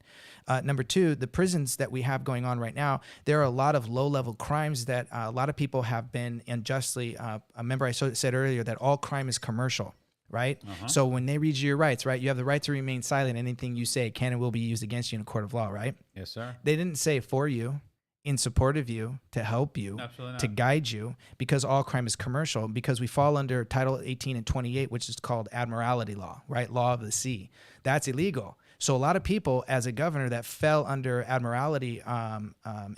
Speaker 1: Number two, the prisons that we have going on right now, there are a lot of low-level crimes that a lot of people have been unjustly. Remember I said earlier that all crime is commercial, right? So when they read you your rights, right, you have the right to remain silent. Anything you say can and will be used against you in a court of law, right?
Speaker 2: Yes, sir.
Speaker 1: They didn't say for you, in support of you, to help you, to guide you, because all crime is commercial, because we fall under Title 18 and 28, which is called admiralty law, right? Law of the sea. That's illegal. So a lot of people, as a governor, that fell under admiralty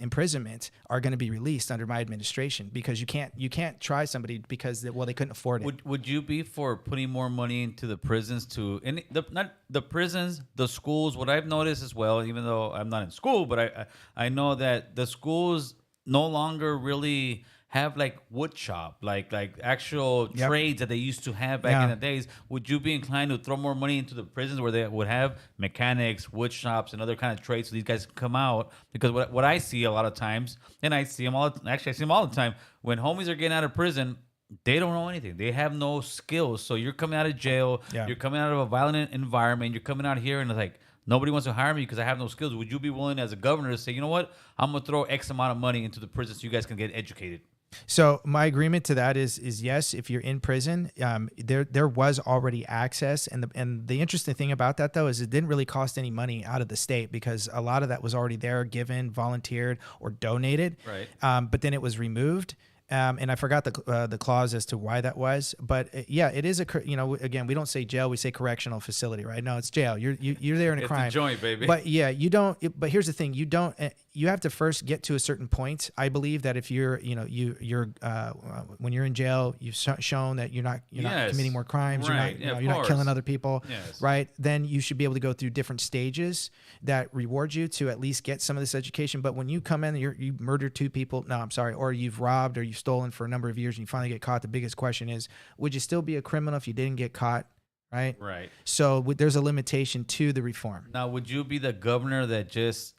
Speaker 1: imprisonment are going to be released under my administration, because you can't try somebody because they couldn't afford it.
Speaker 2: Would you be for putting more money into the prisons not the prisons, the schools? What I've noticed as well, even though I'm not in school, but I know that the schools no longer really have like wood shop, like actual trades that they used to have back in the days. Would you be inclined to throw more money into the prisons where they would have mechanics, wood shops, and other kind of trades so these guys can come out? Because what I see a lot of times, and I see them all the time, when homies are getting out of prison, they don't know anything. They have no skills. So you're coming out of jail, you're coming out of a violent environment, you're coming out here and it's like, nobody wants to hire me because I have no skills. Would you be willing as a governor to say, you know what, I'm going to throw X amount of money into the prison so you guys can get educated?
Speaker 1: So my agreement to that is yes, if you're in prison, there was already access, and the interesting thing about that though is it didn't really cost any money out of the state, because a lot of that was already there, given, volunteered, or donated.
Speaker 2: Right.
Speaker 1: But then it was removed. And I forgot the clause as to why that was, but yeah, it is again, we don't say jail, we say correctional facility, right? No, it's jail. You're there in a crime.
Speaker 2: It's a joint, baby.
Speaker 1: But yeah, you don't. But here's the thing: you have to first get to a certain point. I believe that if you're when you're in jail, you've shown that you're not committing more crimes.
Speaker 2: Right.
Speaker 1: You're not killing other people.
Speaker 2: Yes.
Speaker 1: Right. Then you should be able to go through different stages that reward you to at least get some of this education. But when you come in, you murdered 2 people. No, I'm sorry, or you've robbed, or you've stolen for a number of years, and you finally get caught. The biggest question is, would you still be a criminal if you didn't get caught? Right.
Speaker 2: Right.
Speaker 1: So there's a limitation to the reform.
Speaker 2: Now, would you be the governor that just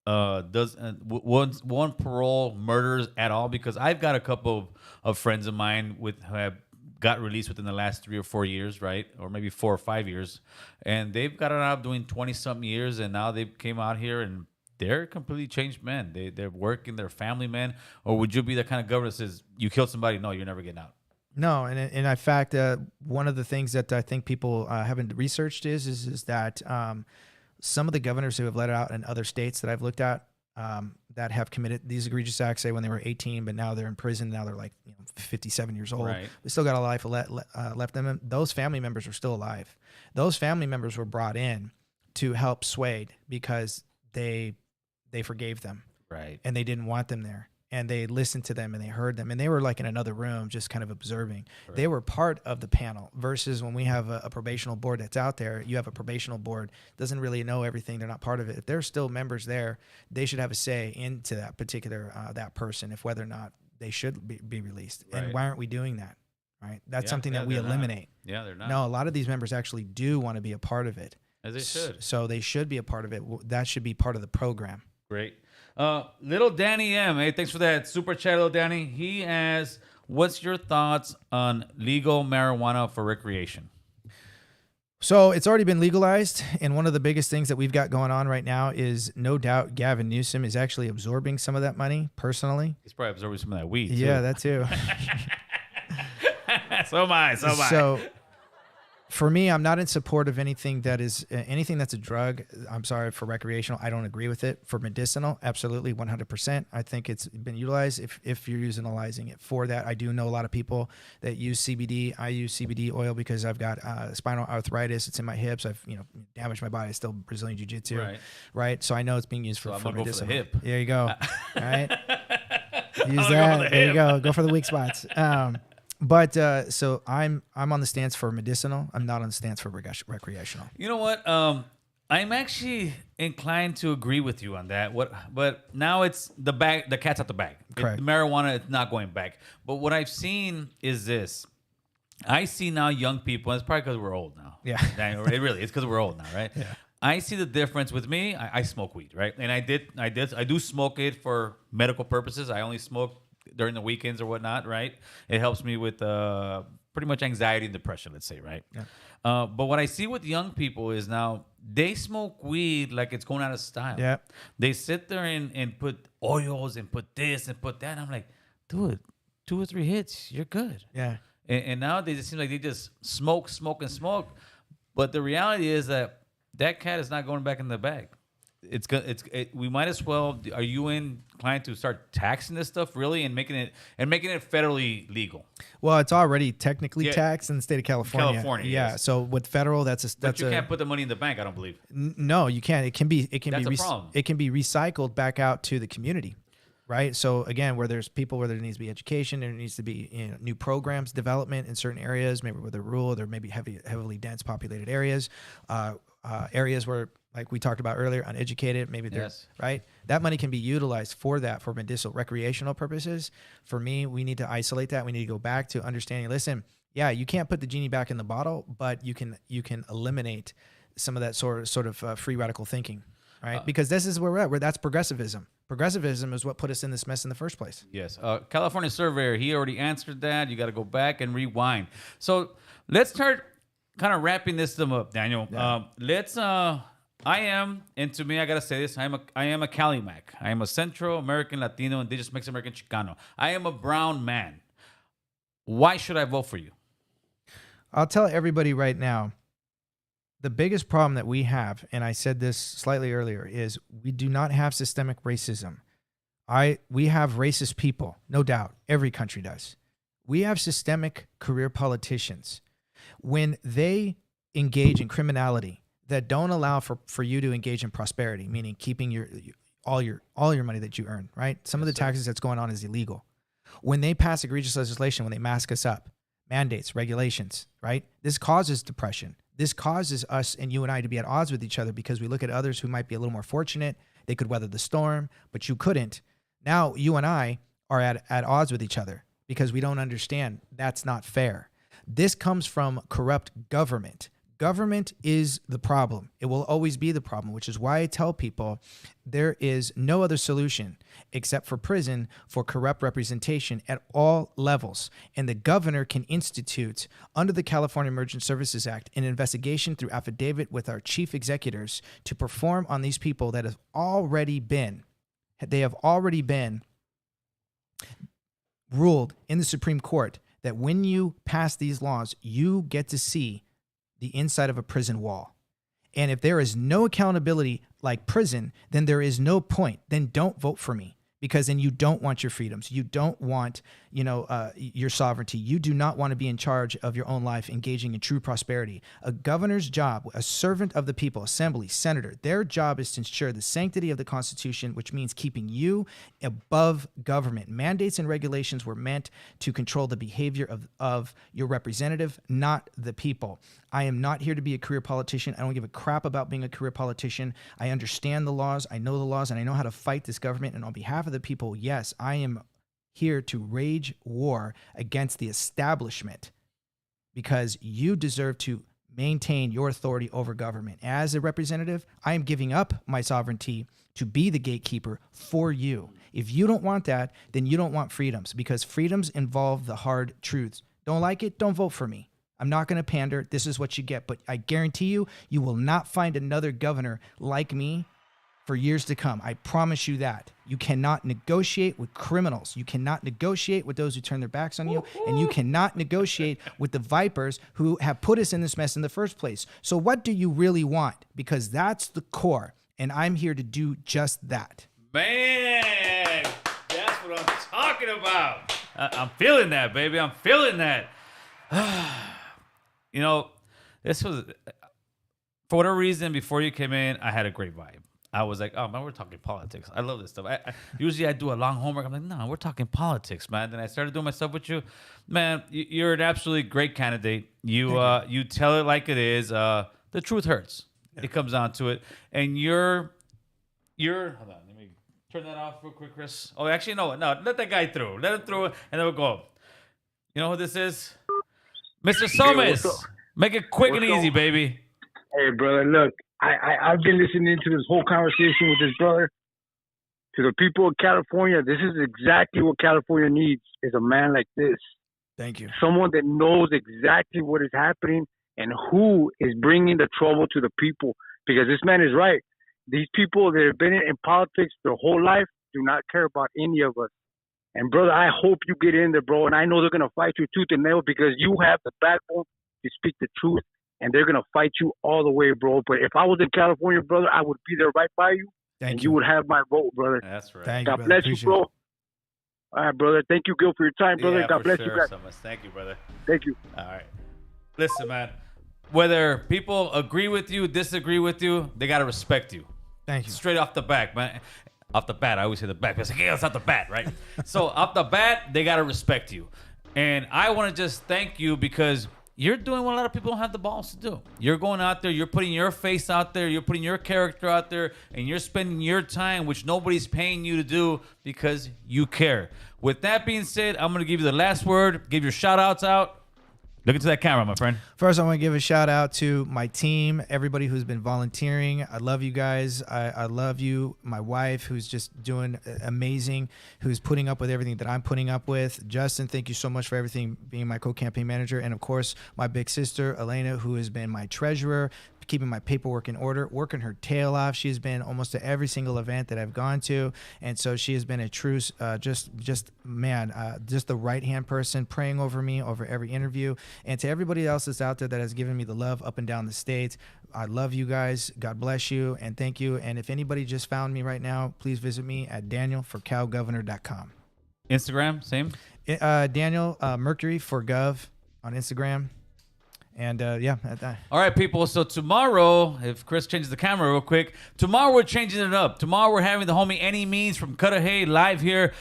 Speaker 2: does won't parole murders at all? Because I've got a couple of friends of mine who have got released within the last 3 or 4 years, right? Or maybe 4 or 5 years. And they've gotten out doing 20-something years, and now they came out here and they're completely changed men. They're working, they're family men. Or would you be the kind of governor that says, you killed somebody, no, you're never getting out?
Speaker 1: No, and in fact, one of the things that I think people haven't researched is that some of the governors who have let it out in other states that I've looked at that have committed these egregious acts, say when they were 18, but now they're in prison. Now they're like 57 years old.
Speaker 2: Right.
Speaker 1: They still got a life left them. Those family members are still alive. Those family members were brought in to help Suede because they forgave them.
Speaker 2: Right.
Speaker 1: And they didn't want them there. And they listened to them and they heard them. And they were like in another room just kind of observing. Right. They were part of the panel versus when we have a probational board that's out there, you have a probational board, doesn't really know everything. They're not part of it. If there's still members there, they should have a say into that particular, that person, if whether or not they should be released. Right. And why aren't we doing that? Right. That's something that we eliminate.
Speaker 2: Not. Yeah, they're not.
Speaker 1: No, a lot of these members actually do want to be a part of it.
Speaker 2: As they should.
Speaker 1: So they should be a part of it. That should be part of the program.
Speaker 2: Great. Little Danny M. Hey, thanks for that super chat, little Danny. He asks, what's your thoughts on legal marijuana for recreation?
Speaker 1: So it's already been legalized. And one of the biggest things that we've got going on right now is no doubt Gavin Newsom is actually absorbing some of that money personally.
Speaker 2: He's probably absorbing some of that weed.
Speaker 1: Yeah,
Speaker 2: too.
Speaker 1: that too.
Speaker 2: So am I.
Speaker 1: So for me, I'm not in support of anything that is anything that's a drug. I'm sorry, for recreational, I don't agree with it. For medicinal, absolutely 100%. I think it's been utilized if you're utilizing it for that. I do know a lot of people that use CBD. I use CBD oil because I've got spinal arthritis. It's in my hips. I've damaged my body. It's still Brazilian jiu-jitsu, right? So I know it's being used for
Speaker 2: medicinal.
Speaker 1: go for the
Speaker 2: hip.
Speaker 1: There you go. All right, use that. There you go. Go for the weak spots. But so I'm on the stance for medicinal. I'm not on the stance for recreational.
Speaker 2: You know what? I'm actually inclined to agree with you on that. But now it's the bag. The cat's out the bag.
Speaker 1: Correct.
Speaker 2: Marijuana is not going back. But what I've seen is this. I see now young people. And it's probably because we're old now.
Speaker 1: Yeah.
Speaker 2: It really is because we're old now, right?
Speaker 1: Yeah.
Speaker 2: I see the difference with me. I smoke weed, right? And I do smoke it for medical purposes. I only smoke during the weekends or whatnot, right? It helps me with pretty much anxiety and depression, let's say, right?
Speaker 1: Yeah.
Speaker 2: But what I see with young people is now they smoke weed like it's going out of style.
Speaker 1: Yeah.
Speaker 2: They sit there and put oils and put this and put that. And I'm like, dude, 2 or 3 hits, you're good.
Speaker 1: Yeah.
Speaker 2: And now they just seem like they just smoke. But the reality is that cat is not going back in the bag. We might as well. Are you inclined to start taxing this stuff really and making it federally legal?
Speaker 1: Well, it's already technically taxed in the state of California. Yeah.
Speaker 2: Yes.
Speaker 1: So with federal,
Speaker 2: But you can't put the money in the bank. I don't believe.
Speaker 1: No, you can't. It can be.
Speaker 2: That's a problem.
Speaker 1: It can be recycled back out to the community, right? So again, where there's people where there needs to be education, there needs to be new programs development in certain areas, maybe where they're rural, there may be heavily dense populated areas, areas where, like we talked about earlier, uneducated, maybe they're right. That money can be utilized for that, for medicinal, recreational purposes. For me, we need to isolate that. We need to go back to understanding. Listen, yeah, you can't put the genie back in the bottle, but you can eliminate some of that sort of free radical thinking, right? Because this is where we're at. Where that's progressivism. Progressivism is what put us in this mess in the first place.
Speaker 2: Yes. California Surveyor, he already answered that. You got to go back and rewind. So let's start kind of wrapping this up, Daniel. Yeah. And to me, I gotta say this, I am a Cali Mac. I am a Central American, Latino, Indigenous, Mexican American, Chicano. I am a brown man. Why should I vote for you?
Speaker 1: I'll tell everybody right now, the biggest problem that we have, and I said this slightly earlier, is we do not have systemic racism. We have racist people, no doubt. Every country does. We have systemic career politicians. When they engage in criminality that don't allow for you to engage in prosperity, meaning keeping all your money that you earn, right? Some of the taxes that's going on is illegal. When they pass egregious legislation, when they mask us up, mandates, regulations, right? This causes depression. This causes us and you and I to be at odds with each other because we look at others who might be a little more fortunate. They could weather the storm, but you couldn't. Now you and I are at odds with each other because we don't understand that's not fair. This comes from corrupt government. Government is the problem. It will always be the problem, which is why I tell people there is no other solution except for prison for corrupt representation at all levels. And the governor can institute, under the California Emergency Services Act, an investigation through affidavit with our chief executors to perform on these people that have already been ruled in the Supreme Court that when you pass these laws, you get to see the inside of a prison wall. And if there is no accountability like prison, then there is no point. Then don't vote for me, because then you don't want your freedoms. You don't want, your sovereignty. You do not want to be in charge of your own life, engaging in true prosperity. A governor's job, a servant of the people, assembly, senator, their job is to ensure the sanctity of the Constitution, which means keeping you above government. Mandates and regulations were meant to control the behavior of your representative, not the people. I am not here to be a career politician. I don't give a crap about being a career politician. I understand the laws. I know the laws, and I know how to fight this government. And on behalf of the people, yes, I am here to wage war against the establishment, because you deserve to maintain your authority over government. As a representative, I am giving up my sovereignty to be the gatekeeper for you. If you don't want that, then you don't want freedoms, because freedoms involve the hard truths. Don't like it? Don't vote for me. I'm not going to pander. This is what you get. But I guarantee you, you will not find another governor like me for years to come. I promise you that. You cannot negotiate with criminals. You cannot negotiate with those who turn their backs on you. And you cannot negotiate with the vipers who have put us in this mess in the first place. So what do you really want? Because that's the core. And I'm here to do just that.
Speaker 2: Man, that's what I'm talking about. I'm feeling that, baby. I'm feeling that. This was, for whatever reason, before you came in, I had a great vibe. I was like, oh, man, we're talking politics. I love this stuff. Usually I do a long homework. I'm like, no, we're talking politics, man. Then I started doing my stuff with you. Man, you're an absolutely great candidate. You tell it like it is. The truth hurts. Yeah. It comes down to it. And you're hold on, let me turn that off real quick, Chris. Oh, actually, no, let that guy through. Let him through, and then we'll go. You know who this is? Mr. Somes. Make it quick and easy, baby.
Speaker 11: Hey, brother, look. I've been listening to this whole conversation with this brother. To the people of California, this is exactly what California needs, is a man like this.
Speaker 1: Thank you.
Speaker 11: Someone that knows exactly what is happening and who is bringing the trouble to the people. Because this man is right. These people that have been in politics their whole life do not care about any of us. And, brother, I hope you get in there, bro. And I know they're going to fight you tooth and nail, because you have the backbone to speak the truth. And they're going to fight you all the way, bro. But if I was in California, brother, I would be there right by you. And you would have my vote, brother.
Speaker 2: That's right.
Speaker 1: Thank
Speaker 11: God
Speaker 1: you,
Speaker 11: bless you, bro. All right, brother. Thank you, Gil, for your time, brother.
Speaker 2: Yeah,
Speaker 11: God bless
Speaker 2: sure,
Speaker 11: you guys.
Speaker 2: So much. Thank you, brother.
Speaker 11: Thank you.
Speaker 2: All right. Listen, man. Whether people agree with you, disagree with you, they got to respect you.
Speaker 1: Thank you.
Speaker 2: Straight off the back, man. Off the bat, I always say the back. It's like, yeah, it's not the bat, right? So off the bat, they got to respect you. And I want to just thank you, because you're doing what a lot of people don't have the balls to do. You're going out there, you're putting your face out there, you're putting your character out there, and you're spending your time, which nobody's paying you to do, because you care. With that being said, I'm going to give you the last word, give your shout outs out. Look into that camera, my friend.
Speaker 1: First, I want to give a shout out to my team, everybody who's been volunteering. I love you guys. I love you. My wife, who's just doing amazing, who's putting up with everything that I'm putting up with. Justin, thank you so much for everything, being my co-campaign manager. And, of course, my big sister, Elena, who has been my treasurer, keeping my paperwork in order, working her tail off. She's been almost to every single event that I've gone to. And so she has been a true, just the right-hand person, praying over me over every interview. And to everybody else that's out there that has given me the love up and down the state, I love you guys. God bless you, and thank you. And if anybody just found me right now, please visit me at danielforcalgovernor.com.
Speaker 2: Instagram, same?
Speaker 1: Daniel Mercuri for Gov on Instagram. And yeah.
Speaker 2: All right, people. So tomorrow, if Chris changes the camera real quick, tomorrow we're changing it up. Tomorrow we're having the homie Any Means from Cudahy live here.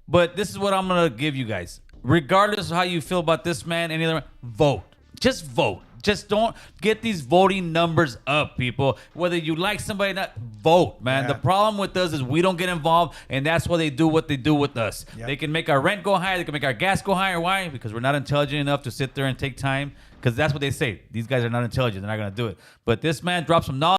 Speaker 2: But this is what I'm going to give you guys. Regardless of how you feel about this man, any other, vote. Just vote. Just don't get these voting numbers up, people. Whether you like somebody or not, vote, man. Yeah. The problem with us is we don't get involved, and that's why they do what they do with us. Yep. They can make our rent go higher. They can make our gas go higher. Why? Because we're not intelligent enough to sit there and take time. Because that's what they say. These guys are not intelligent. They're not going to do it. But this man dropped some knowledge.